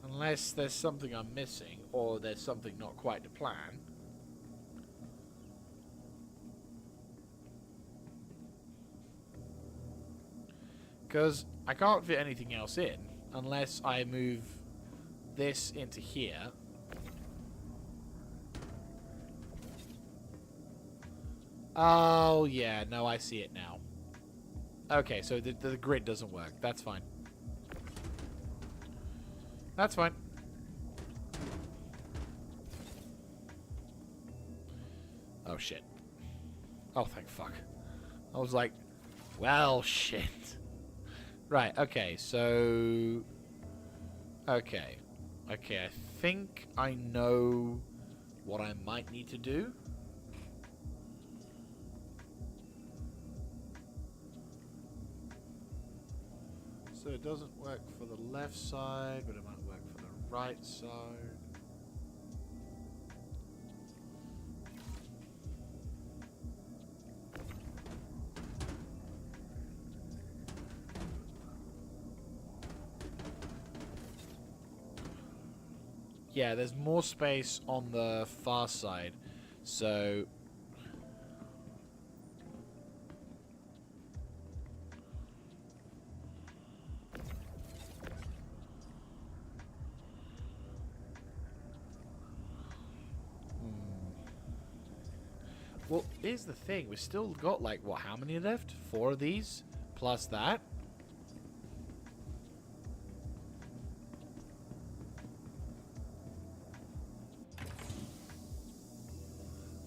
[SPEAKER 1] Unless there's something I'm missing, or there's something not quite to plan. Because I can't fit anything else in, unless I move this into here. Oh, yeah. No, I see it now. Okay, so the grid doesn't work. That's fine. That's fine. Oh, shit. Oh, thank fuck. I was like, well, shit. Right, okay, so... Okay. Okay, I think I know what I might need to do. So it doesn't work for the left side, but it might work for the right side. Yeah, there's more space on the far side, so... Well, here's the thing. We've still got, like, what, how many left? 4 of these? Plus that?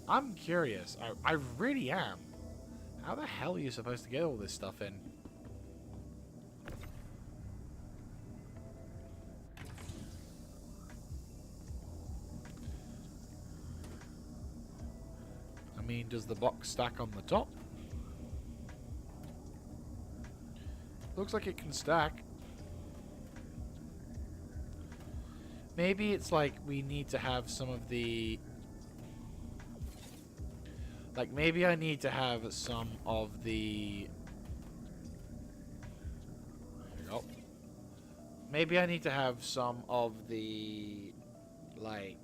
[SPEAKER 1] I'm curious. I really am. How the hell are you supposed to get all this stuff in? I mean, does the box stack on the top? Looks like it can stack. Maybe it's like we need to have some of the... Like, maybe I need to have some of the... There we go. Maybe I need to have some of the... Like...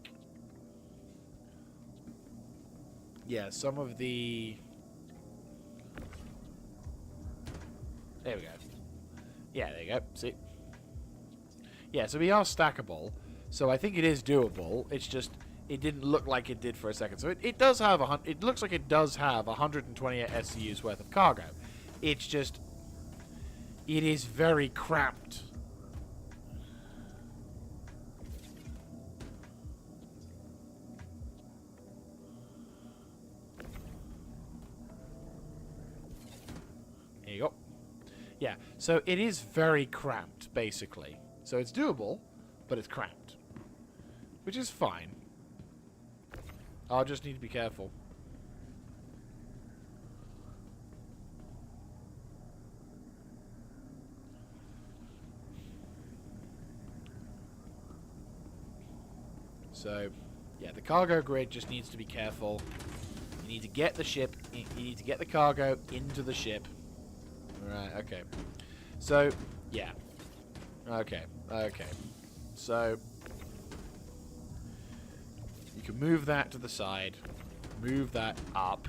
[SPEAKER 1] Yeah, some of the... There we go. Yeah, there you go. See? Yeah, so we are stackable. So I think it is doable. It's just... It didn't look like it did for a second. So it does have it looks like it does have 128 SCUs worth of cargo. It's just... It is very cramped. There you go. Yeah, so it is very cramped, basically. So it's doable, but it's cramped. Which is fine. I'll just need to be careful. So, yeah, the cargo grid just needs to be careful. You need to get the ship, you need to get the cargo into the ship. Right, okay. So, yeah. Okay, okay. So... You can move that to the side. Move that up.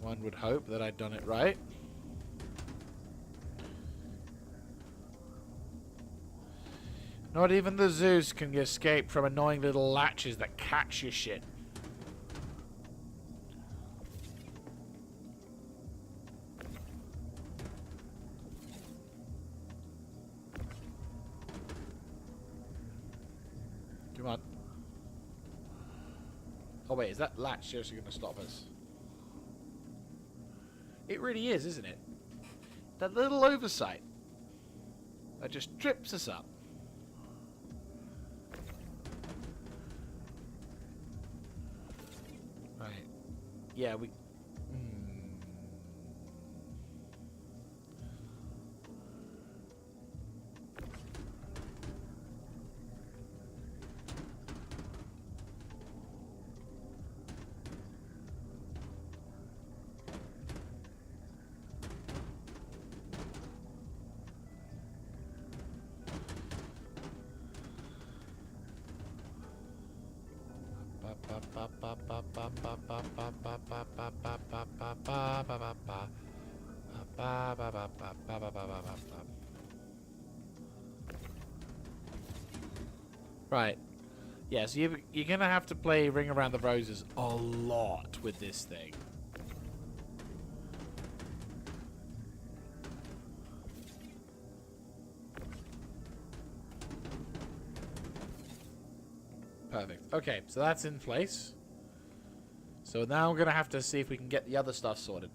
[SPEAKER 1] One would hope that I'd done it right. Not even the Zues can escape from annoying little latches that catch your shit. Come on. Oh wait, is that latch seriously going to stop us? It really is, isn't it? That little oversight that just trips us up. Right. Yeah, we... Right. Yeah, so you're going to have to play Ring Around the Roses a lot with this thing. Perfect. Okay, so that's in place. So now we're going to have to see if we can get the other stuff sorted.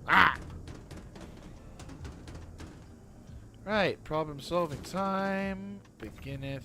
[SPEAKER 1] Ah! Right, problem solving time beginneth.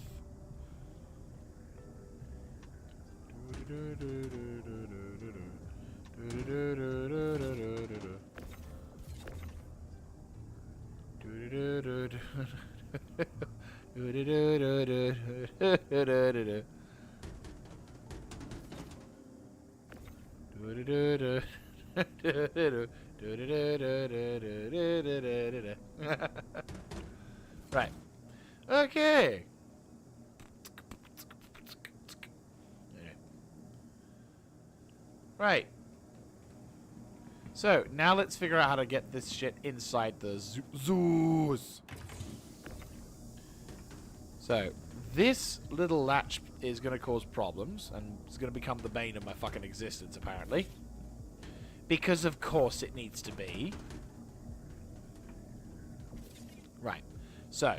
[SPEAKER 1] Right. Okay. Right. So, now let's figure out how to get this shit inside the Zues. So, this little latch is going to cause problems, and it's going to become the bane of my fucking existence, apparently. Because, of course, it needs to be. Right. So,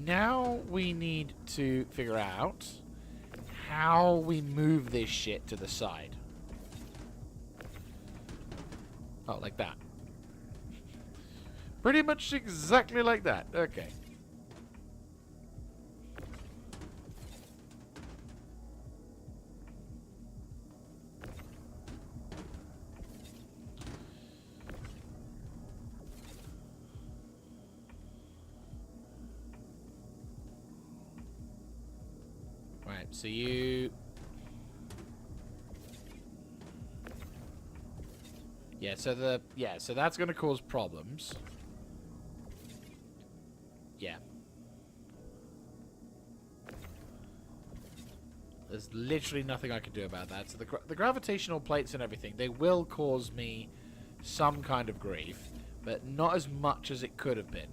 [SPEAKER 1] now we need to figure out how we move this shit to the side. Oh, like that. Pretty much exactly like that. Okay. Right, so you... so that's going to cause problems. Yeah. There's literally nothing I can do about that. So the gravitational plates and everything, they will cause me some kind of grief, but not as much as it could have been.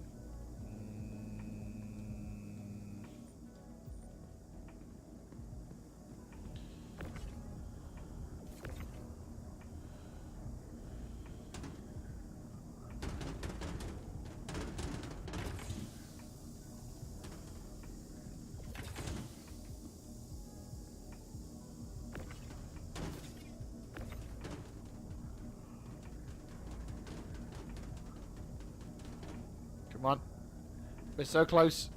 [SPEAKER 1] Come on. We're so close.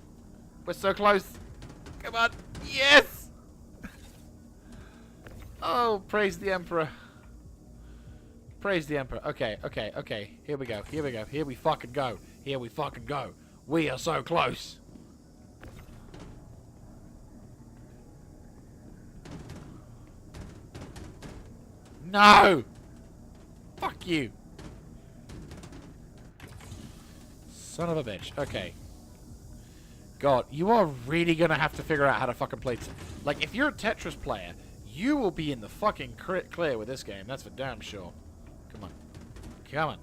[SPEAKER 1] We're so close. Come on. Yes! Oh, praise the Emperor. Praise the Emperor. Okay, okay, okay. Here we go. Here we go. Here we fucking go. Here we fucking go. We are so close. No! Fuck you. Son of a bitch. Okay. God, you are really gonna have to figure out how to fucking play. Like, if you're a Tetris player, you will be in the fucking clear with this game. That's for damn sure. Come on. Come on.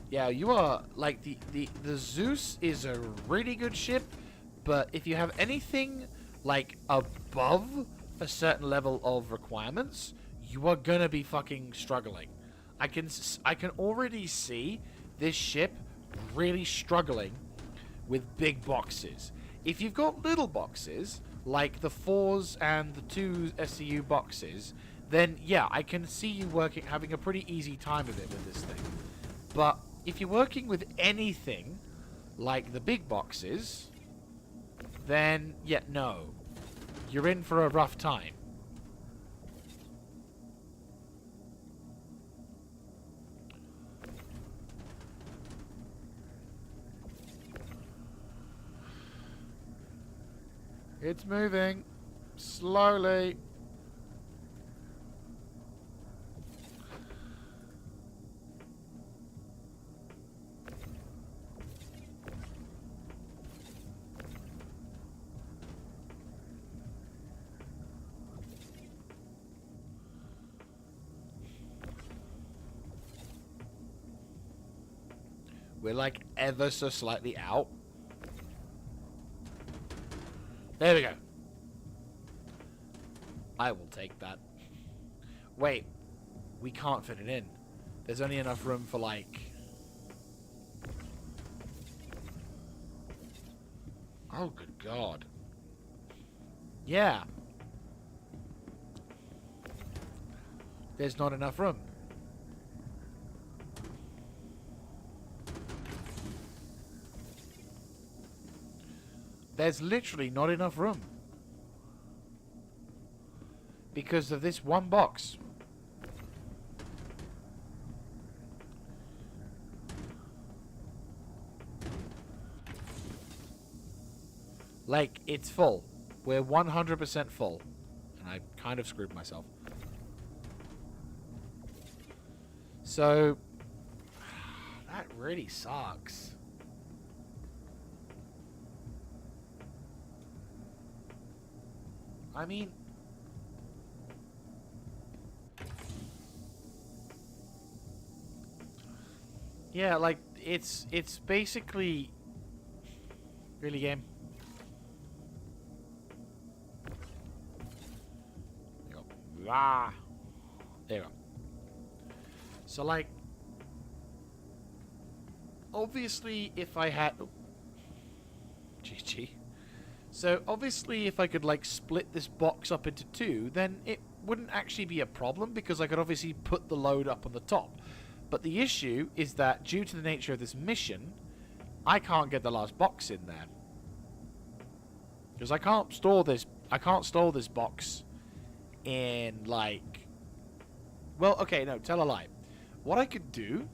[SPEAKER 1] Yeah, you are, like, the Zeus is a really good ship, but if you have anything, like, above a certain level of requirements, you are gonna be fucking struggling. I can already see this ship really struggling with big boxes. If you've got little boxes, like the 4s and the 2 SCU boxes, then yeah, I can see you having a pretty easy time of it with this thing. But if you're working with anything like the big boxes, then yeah, no. You're in for a rough time. It's moving. Slowly. We're like ever so slightly out. There we go. I will take that. Wait. We can't fit it in. There's only enough room for like... Oh, good God. Yeah. There's not enough room. There's literally not enough room. Because of this one box. Like, it's full. We're 100% full. And I kind of screwed myself. So, that really sucks. I mean... Yeah, like, it's basically... Really, game? There you go. Ah! There you go. So, like... Obviously, if I had... Oh. GG. So, obviously, if I could, like, split this box up into two, then it wouldn't actually be a problem, because I could obviously put the load up on the top. But the issue is that, due to the nature of this mission, I can't get the last box in there. Because I can't store this box in, like... Well, okay, no, tell a lie. What I could do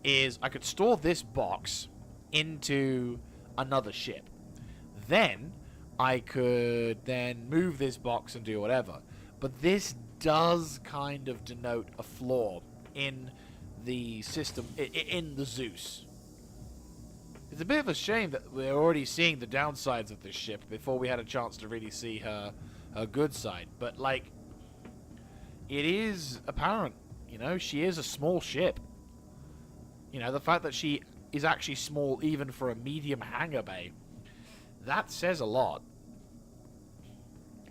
[SPEAKER 1] is I could store this box into another ship. Then... I could then move this box and do whatever. But this does kind of denote a flaw in the system, in the Zeus. It's a bit of a shame that we're already seeing the downsides of this ship before we had a chance to really see her good side. But, like, it is apparent, you know, she is a small ship. You know, the fact that she is actually small even for a medium hangar bay, that says a lot.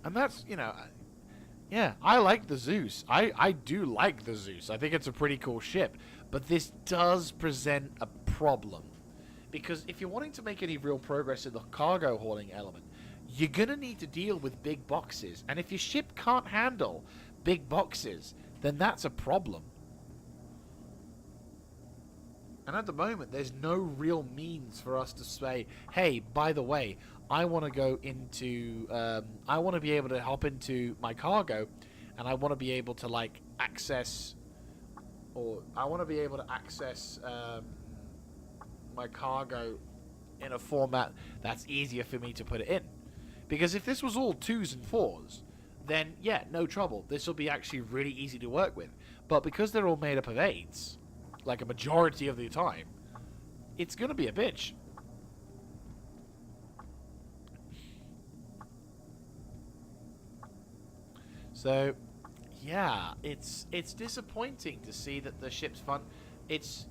[SPEAKER 1] And that's, you know, yeah, I like the Zeus. I do like the Zeus. I think it's a pretty cool ship. But this does present a problem. Because if you're wanting to make any real progress in the cargo hauling element, you're going to need to deal with big boxes. And if your ship can't handle big boxes, then that's a problem. And at the moment, there's no real means for us to say, hey, by the way, I want to go into, I want to be able to hop into my cargo, and I want to be able to, like, access, or I want to be able to access my cargo in a format that's easier for me to put it in. Because if this was all 2s and 4s, then yeah, no trouble. This will be actually really easy to work with. But because they're all made up of 8s, like a majority of the time, it's going to be a bitch. So, yeah, it's disappointing to see that the ship's fun. It's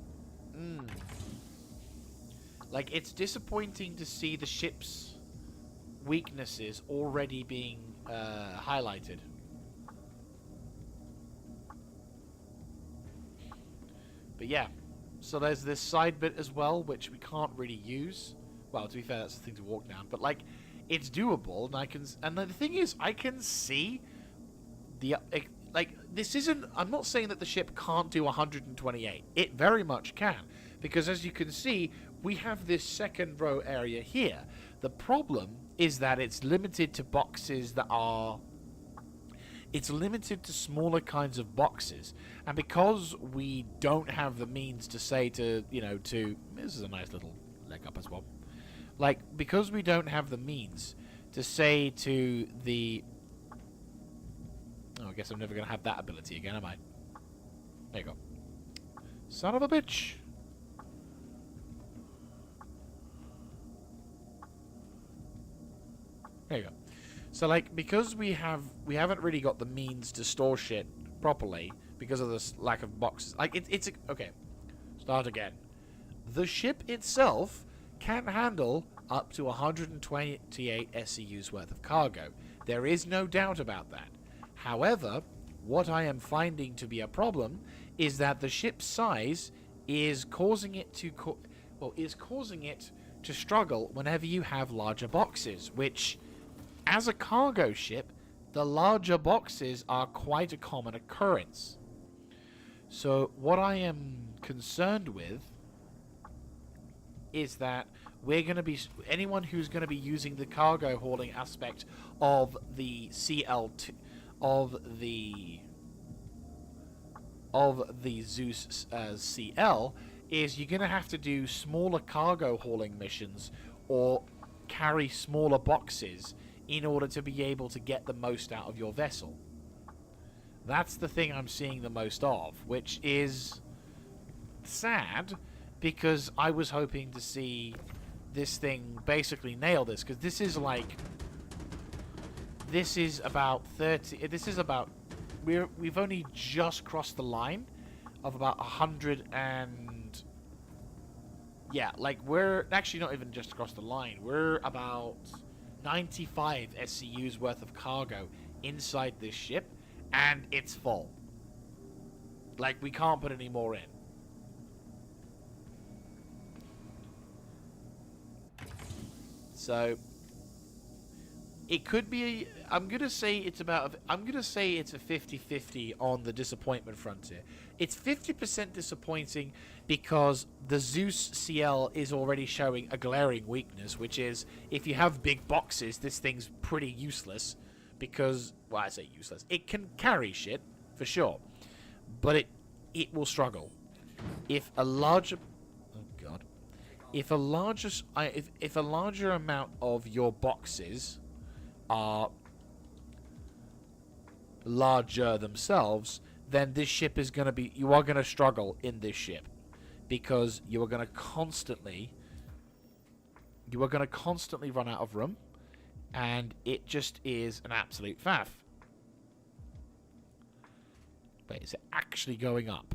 [SPEAKER 1] like, it's disappointing to see the ship's weaknesses already being highlighted. But yeah, so there's this side bit as well, which we can't really use. Well, to be fair, that's the thing to walk down. But like, it's doable, and the thing is, I can see the like, this isn't. I'm not saying that the ship can't do 128. It very much can, because as you can see, we have this second row area here. The problem is that it's limited to boxes that are. It's limited to smaller kinds of boxes, and because we don't have the means to say to, you know, to, this is a nice little leg up as well, like, because we don't have the means to say to the, oh, I guess I'm never going to have that ability again, am I? There you go. Son of a bitch. There you go. So, like, because we haven't really got the means to store shit properly because of this lack of boxes. Like, it's okay. Start again. The ship itself can handle up to 128 SCUs worth of cargo. There is no doubt about that. However, what I am finding to be a problem is that the ship's size is causing it to struggle whenever you have larger boxes, which, as a cargo ship, the larger boxes are quite a common occurrence. So what I am concerned with is that we're going to be, anyone who's going to be using the cargo hauling aspect of the CL2, of the Zues CL, is you're going to have to do smaller cargo hauling missions or carry smaller boxes in order to be able to get the most out of your vessel. That's the thing I'm seeing the most of, which is sad, because I was hoping to see this thing basically nail this, because this is like, this is about 30, this is about, we've only just crossed the line of about 100 and, yeah, like, we're actually not even just across the line, we're about 95 SCUs worth of cargo inside this ship, and it's full. Like, we can't put any more in. So it could be, I'm gonna say it's a 50-50 on the disappointment front here. It's 50% disappointing because the Zues CL is already showing a glaring weakness, which is, if you have big boxes, this thing's pretty useless, because, well, I say useless, it can carry shit for sure, but it will struggle. If a larger, oh god, if a larger amount of your boxes are larger themselves, then this ship is going to be, you are going to struggle in this ship, because you are going to constantly run out of room, and it just is an absolute faff. Wait, is it actually going up?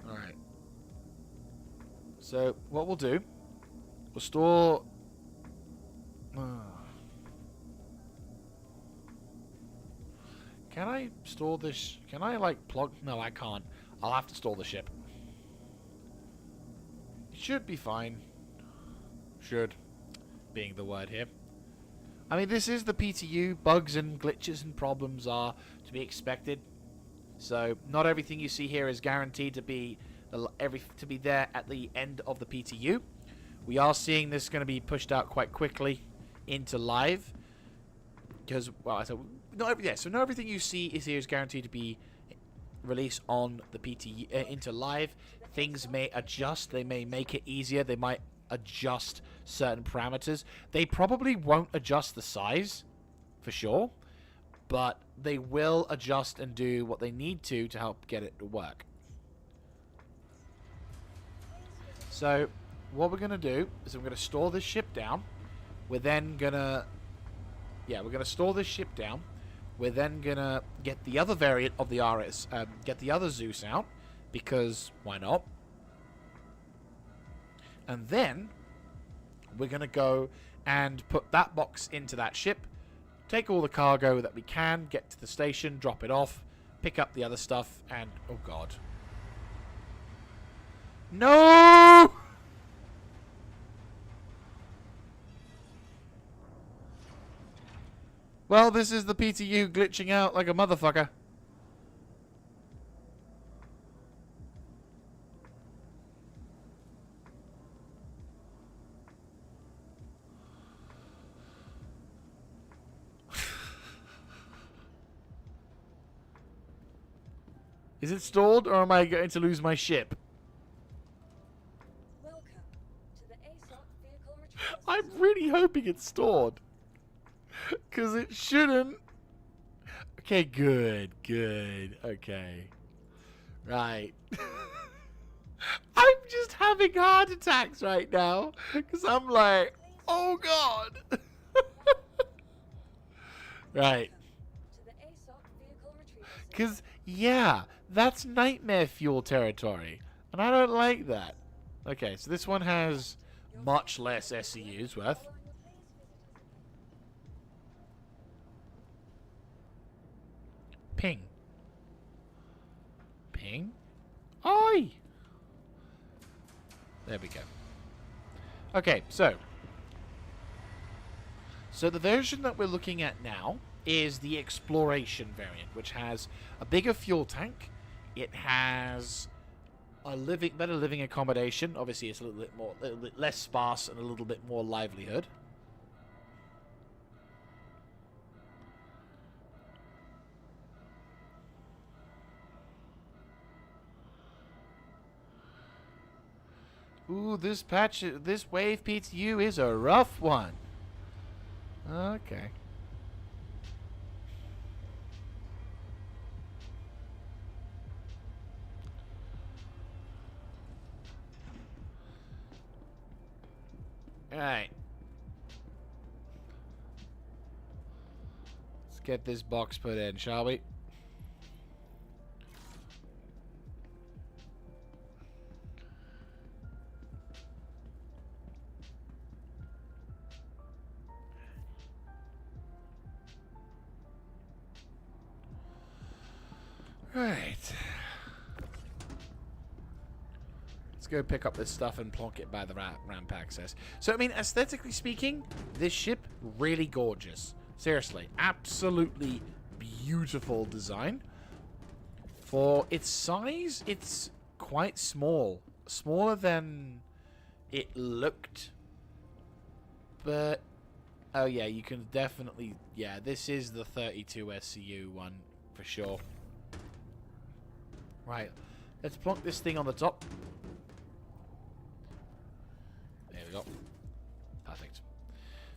[SPEAKER 1] Alright. So, what we'll do, we'll store... Can I store this? Can I, like, plug? No, I can't. I'll have to store the ship. It should be fine. Should, being the word here. I mean, this is the PTU. Bugs and glitches and problems are to be expected. So, not everything you see here is guaranteed to be there at the end of the PTU. We are seeing this going to be pushed out quite quickly into live. Because, well, I said, so not everything you see is here is guaranteed to be released on the PTU into live. Things may adjust. They may make it easier. They might adjust certain parameters. They probably won't adjust the size, for sure. But they will adjust and do what they need to help get it to work. So, what we're going to do is we're going to store this ship down. We're then going to... Yeah, we're going to store this ship down. We're then going to get the other variant of the RS... get the other Zeus out. Because, why not? And then, we're going to go and put that box into that ship. Take all the cargo that we can. Get to the station. Drop it off. Pick up the other stuff. And, oh god. No! Well, this is the PTU glitching out like a motherfucker. Is it stalled, or am I going to lose my ship?
[SPEAKER 2] Welcome to the ASOC vehicle retrieval
[SPEAKER 1] I'm
[SPEAKER 2] system.
[SPEAKER 1] really hoping it's stored. Because it shouldn't. Okay, good. Okay. Right. I'm just having heart attacks right now. Because I'm like, oh god. Right.
[SPEAKER 2] To the ASOC vehicle retrieval system.
[SPEAKER 1] Because, yeah, that's nightmare fuel territory. And I don't like that. Okay, so this one has much less SCUs worth.
[SPEAKER 2] Following the phase visitors.
[SPEAKER 1] Ping. Ping. Oi! There we go. Okay, so the version that we're looking at now is the exploration variant, which has a bigger fuel tank. It has a better living accommodation. Obviously, it's a little bit less sparse and a little bit more livelihood. Ooh, this wave PTU is a rough one. Okay. Alright. Let's get this box put in, shall we? Right. Let's go pick up this stuff and plonk it by the ramp access. So, I mean, aesthetically speaking, this ship, really gorgeous. Seriously, absolutely beautiful design. For its size, it's quite small. Smaller than it looked. But, oh yeah, you can definitely, yeah, this is the 32 SCU one, for sure. Right, let's plonk this thing on the top. There we go. Perfect.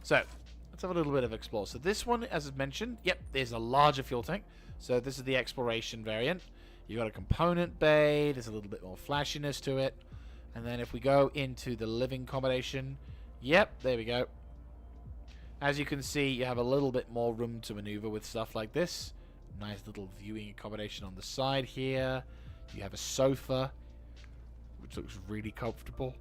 [SPEAKER 1] So, let's have a little bit of explore. So this one, as I mentioned, yep, there's a larger fuel tank. So this is the exploration variant. You've got a component bay. There's a little bit more flashiness to it. And then if we go into the living accommodation, yep, there we go. As you can see, you have a little bit more room to maneuver with stuff like this. Nice little viewing accommodation on the side here. You have a sofa, which looks really comfortable.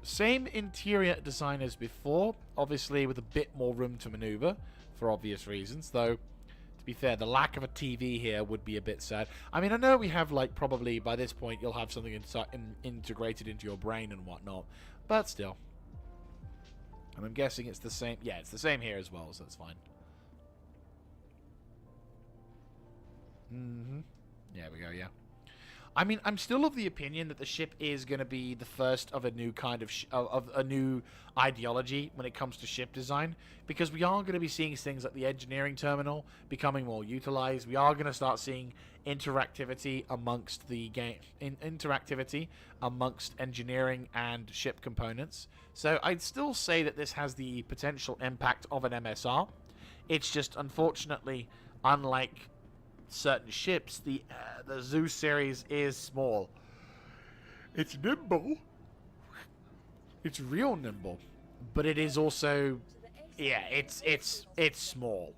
[SPEAKER 1] Same interior design as before, obviously with a bit more room to maneuver, for obvious reasons. Though, to be fair, the lack of a TV here would be a bit sad. I mean, I know we have, like, probably by this point you'll have something integrated into your brain and whatnot, but still. And I'm guessing it's the same. Yeah, it's the same here as well, so that's fine. There we go, yeah. I mean, I'm still of the opinion that the ship is going to be the first of a new kind of a new ideology when it comes to ship design, because we are going to be seeing things like the engineering terminal becoming more utilized. We are going to start seeing interactivity amongst the game, interactivity amongst engineering and ship components. So I'd still say that this has the potential impact of an MSR. It's just unfortunately, unlike certain ships, the Zues series is small. It's nimble. It's real nimble, but it is also, yeah, it's small.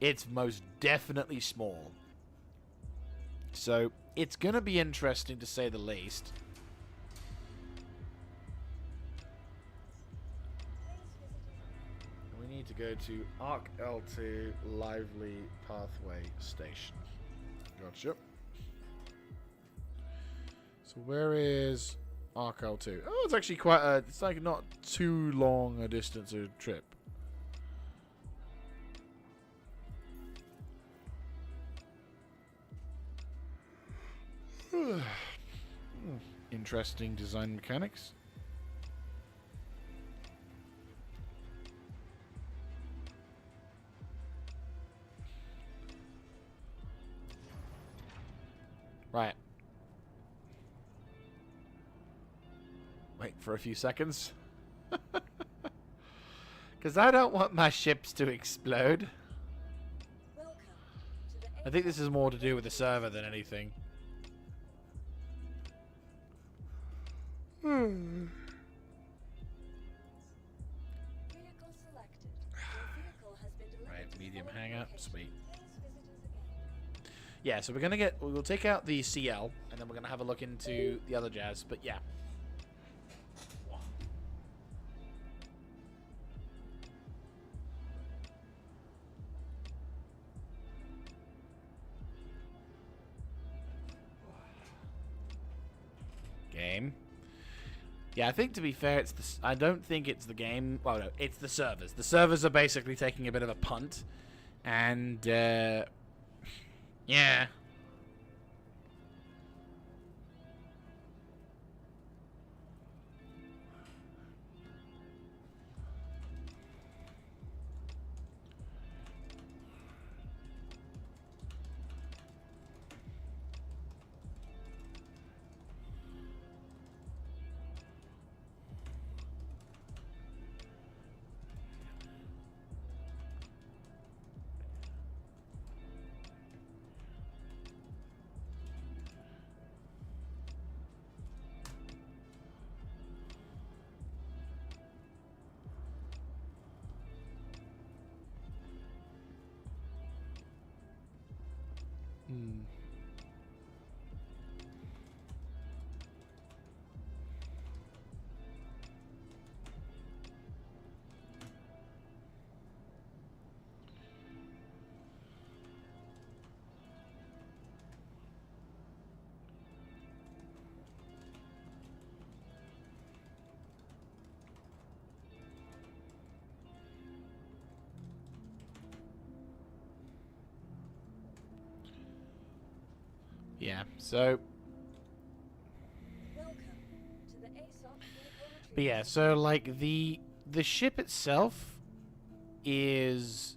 [SPEAKER 1] It's most definitely small. So it's gonna be interesting to say the least. We need to go to Arc L2 Lively Pathway Station. Gotcha. So where is Arc L2? Oh, it's actually quite a... It's like not too long a distance of trip. Interesting design mechanics. Right. Wait for a few seconds. Because I don't want my ships to explode. I think this is more to do with the server than anything.
[SPEAKER 2] Vehicle selected. Your vehicle has been delivered.
[SPEAKER 1] Right, medium hangar, sweet. Yeah, so we'll take out the CL, and then we're gonna have a look into the other jazz. But yeah. Game. Yeah, I think to be fair, I don't think it's the game. Well, no, it's the servers. The servers are basically taking a bit of a punt, and yeah. Yeah, so... But yeah, so, like, the ship itself is...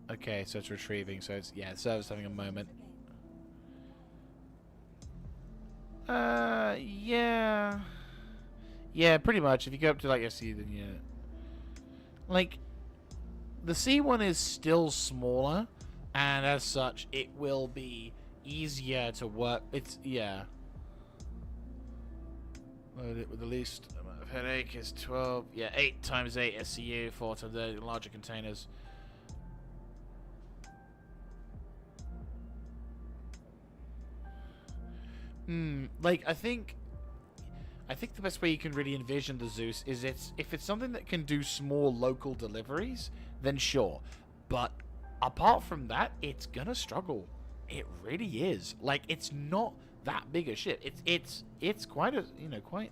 [SPEAKER 1] Okay, so it's retrieving, so it's... Yeah, the server's having a moment. Yeah... Yeah, pretty much. If you go up to, like, SC, then yeah... Like, the C1 is still smaller, and as such, it will be easier to work. It's, yeah. Load it with the least amount of headache is 12. Yeah, 8 times 8 SCU, 4 times 8 larger containers. Like, I think the best way you can really envision the Zues is if it's something that can do small local deliveries, then sure. But apart from that, it's gonna struggle. It really is. Like, it's not that big a ship. It's quite a, you know, quite...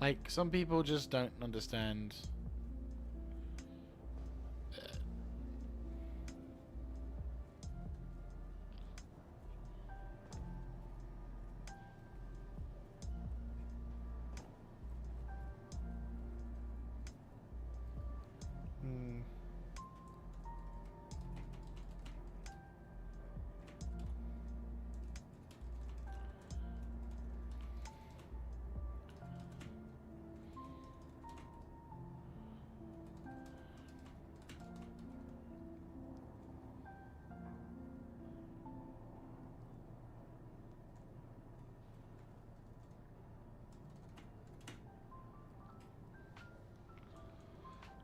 [SPEAKER 1] Like, some people just don't understand.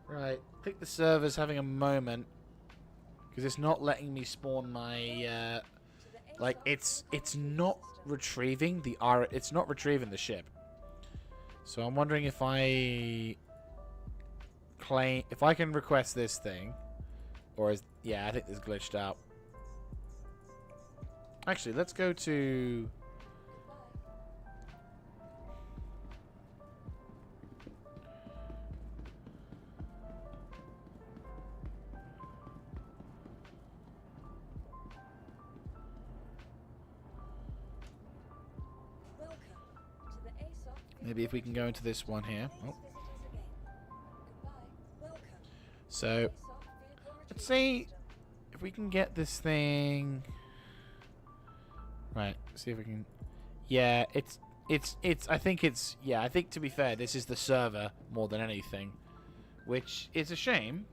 [SPEAKER 1] Right, I think the server's having a moment because it's not letting me spawn my like it's not retrieving the it's not retrieving the ship. So I'm wondering if I can request this thing, or is yeah, I think this glitched out. Actually, let's go to. Maybe if we can go into this one here. Oh. So, let's see if we can get this thing. Right, see if we can. Yeah, it's. I think it's. Yeah, I think to be fair, this is the server more than anything, which is a shame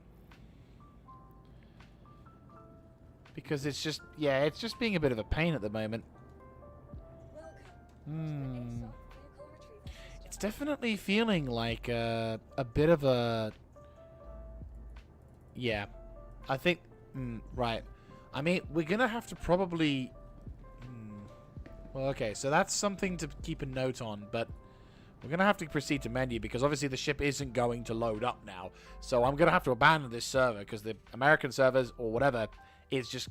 [SPEAKER 1] because it's just. Yeah, it's just being a bit of a pain at the moment. It's definitely feeling like a bit of a. Yeah, I think. Right. I mean, we're gonna have to probably. Well, okay, so that's something to keep a note on, but we're gonna have to proceed to menu because obviously the ship isn't going to load up now. So I'm gonna have to abandon this server because the American servers or whatever is just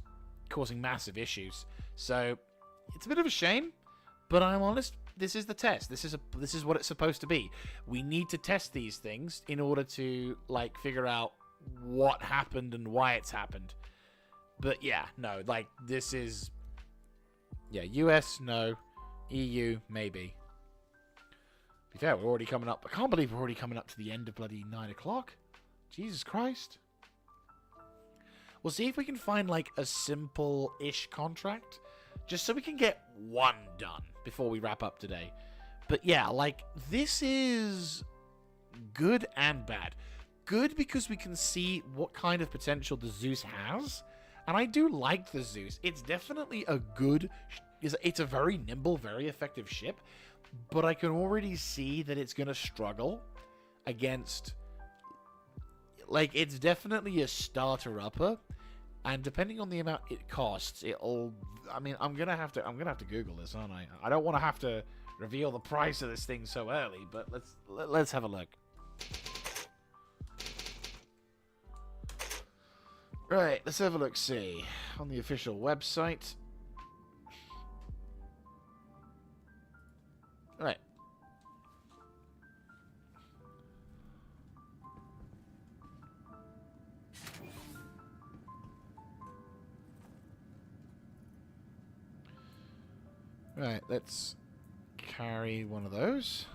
[SPEAKER 1] causing massive issues. So it's a bit of a shame, but I'm honest. This is the test. This is what it's supposed to be. We need to test these things in order to like figure out what happened and why it's happened. But yeah, no, like this is yeah, US no, EU maybe. To be fair, we're already coming up. I can't believe we're already coming up to the end of bloody 9 o'clock. Jesus Christ. We'll see if we can find like a simple-ish contract. Just so we can get one done before we wrap up today. But yeah, like, this is good and bad. Good because we can see what kind of potential the Zues has. And I do like the Zues. It's definitely a good... It's a very nimble, very effective ship. But I can already see that it's going to struggle against... Like, it's definitely a starter-upper. And depending on the amount it costs, it'll... I mean, I'm gonna have to Google this, aren't I? I don't want to have to reveal the price of this thing so early, but let's have a look. Right, let's have a look. See on the official website. Right. Right, let's carry one of those.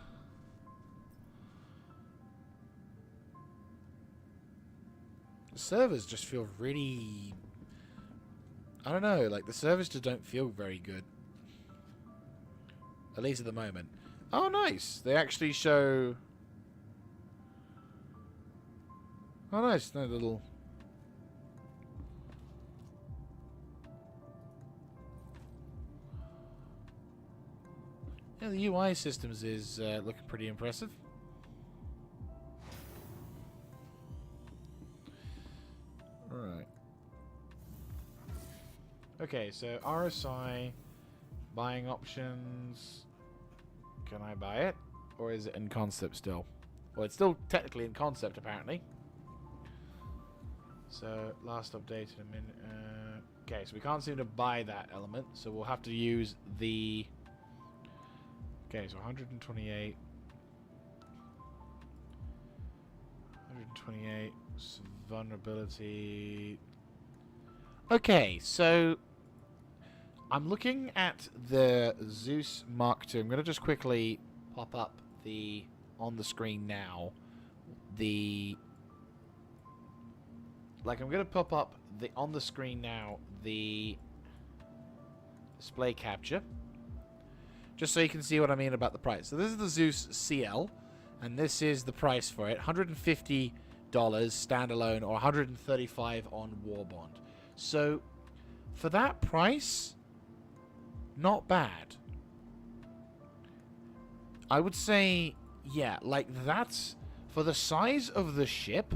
[SPEAKER 1] The servers just feel really... I don't know, like the servers just don't feel very good. At least at the moment. Oh, nice! They actually show... Oh, nice, no little... Yeah, the UI systems is looking pretty impressive. Alright. Okay, so RSI, buying options. Can I buy it? Or is it in concept still? Well, it's still technically in concept, apparently. So, last updated a minute. Okay, so we can't seem to buy that element, so we'll have to use the... Okay, so 128. 128 vulnerability. Okay, so I'm looking at the Zeus Mark II. I'm going to just quickly pop up the on the screen now. I'm going to pop up the on the screen now the display capture, just so you can see what I mean about the price. So this is the Zeus CL, and this is the price for it: $150 standalone, or $135 on Warbond. So for that price, not bad. I would say, yeah, like that's for the size of the ship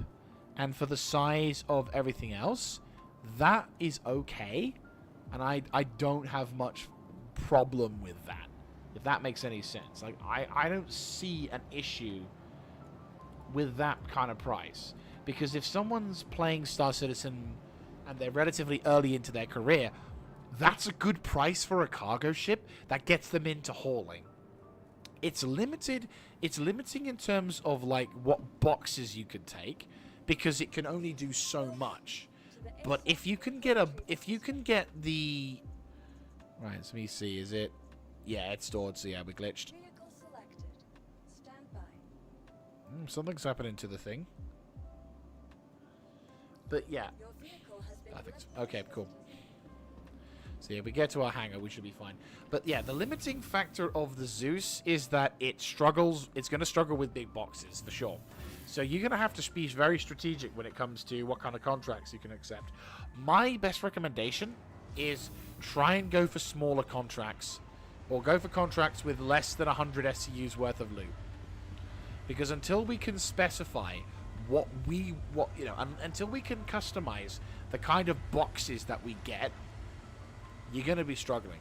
[SPEAKER 1] and for the size of everything else, that is okay. And I don't have much problem with that, if that makes any sense. Like, I don't see an issue with that kind of price. Because if someone's playing Star Citizen and they're relatively early into their career, that's a good price for a cargo ship that gets them into hauling. It's limited. It's limiting in terms of like what boxes you could take, because it can only do so much. But if you can get the right, let me see. Is it? Yeah, it's stored. So yeah, we glitched.
[SPEAKER 2] Vehicle selected. Stand by.
[SPEAKER 1] Something's happening to the thing. But yeah,
[SPEAKER 2] Your vehicle has been
[SPEAKER 1] perfect.
[SPEAKER 2] delivered.
[SPEAKER 1] Okay, cool. So if we get to our hangar, we should be fine. But yeah, the limiting factor of the Zeus is that it struggles. It's going to struggle with big boxes, for sure. So you're going to have to be very strategic when it comes to what kind of contracts you can accept. My best recommendation is try and go for smaller contracts, or go for contracts with less than 100 SCUs worth of loot. Because until we can specify until we can customize the kind of boxes that we get, you're going to be struggling.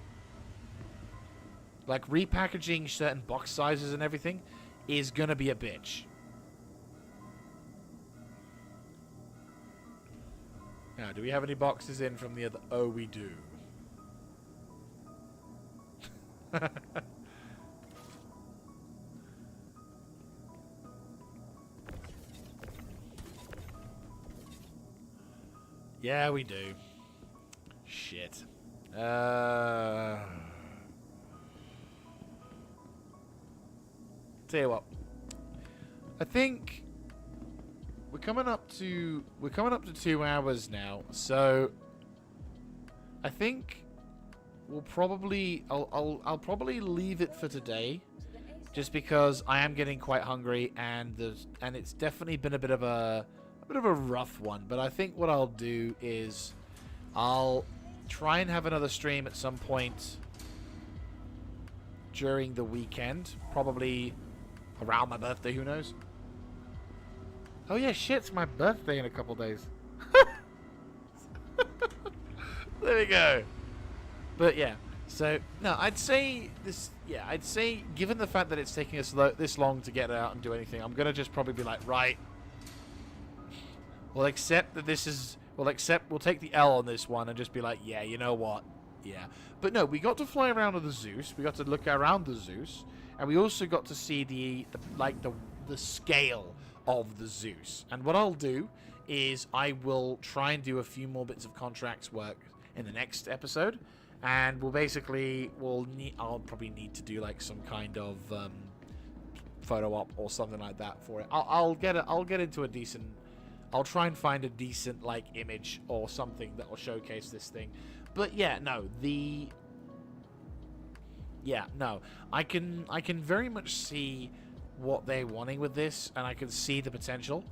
[SPEAKER 1] Like, repackaging certain box sizes and everything is going to be a bitch. Now, do we have any boxes in from the other? Oh, we do. Yeah, we do. Shit. Tell you what. I think we're coming up to 2 hours now, so I think we'll probably I'll probably leave it for today, just because I am getting quite hungry, and it's definitely been a bit of a rough one. But I think what I'll do is I'll try and have another stream at some point during the weekend, probably around my birthday, who knows. Oh yeah, shit, it's my birthday in a couple days. There we go. But yeah, so no, I'd say given the fact that it's taking us this long to get out and do anything, I'm gonna just probably be like, right, we'll accept that this is, we'll take the L on this one and just be like, yeah, you know what, yeah. But no, we got to fly around with the Zeus, we got to look around the Zeus, and we also got to see the scale of the Zeus. And what I'll do is I will try and do a few more bits of contracts work in the next episode, and I'll probably need to do like some kind of photo op or something like that for it. I'll try and find a decent like image or something that will showcase this thing. But yeah, no, I can very much see what they're wanting with this, and I can see the potential.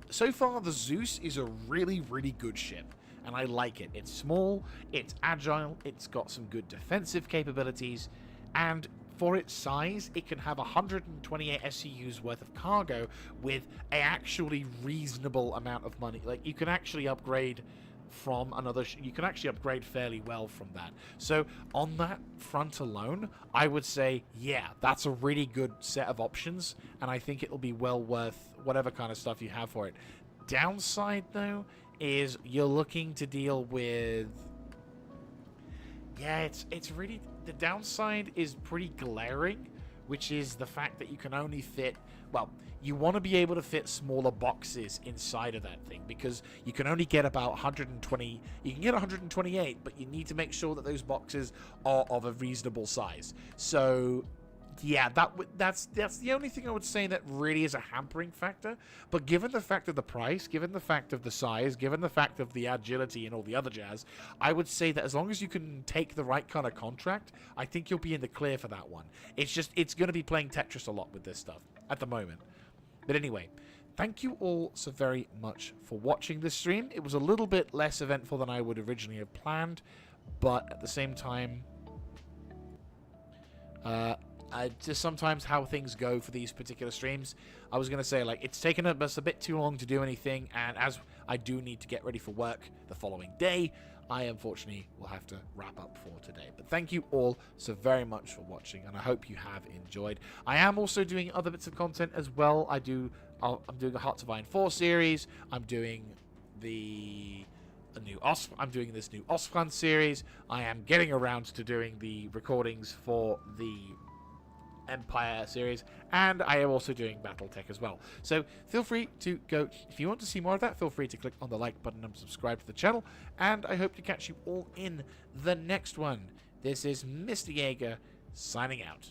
[SPEAKER 1] So far, the Zeus is a really, really good ship, and I like it. It's small, it's agile, it's got some good defensive capabilities, and for its size, it can have 128 SCUs worth of cargo with an actually reasonable amount of money. Like, you can actually upgrade from another you can actually upgrade fairly well from that. So on that front alone, I would say, yeah, that's a really good set of options, and I think it'll be well worth whatever kind of stuff you have for it. Downside, though, is you're looking to deal with, yeah, it's really, the downside is pretty glaring which is the fact that you can only fit, well, you want to be able to fit smaller boxes inside of that thing, because you can only get about 120, you can get 128, but you need to make sure that those boxes are of a reasonable size. So yeah, that's the only thing I would say that really is a hampering factor. But given the fact of the price, given the fact of the size, given the fact of the agility and all the other jazz, I would say that as long as you can take the right kind of contract, I think you'll be in the clear for that one. It's going to be playing Tetris a lot with this stuff at the moment. But anyway, thank you all so very much for watching this stream. It was a little bit less eventful than I would originally have planned, but at the same time, just sometimes how things go for these particular streams. I was going to say, like, it's taken us a bit too long to do anything, and as I do need to get ready for work the following day, I unfortunately will have to wrap up for today. But thank you all so very much for watching, and I hope you have enjoyed. I am also doing other bits of content as well. I'm doing a Hearts of Iron 4 series. I'm doing I'm doing this new Osfran series. I am getting around to doing the recordings for the Empire series, and I am also doing Battletech as well. So feel free to go, if you want to see more of that, feel free to click on the like button and subscribe to the channel, and I hope to catch you all in the next one. This is Mr. Jaeger signing out.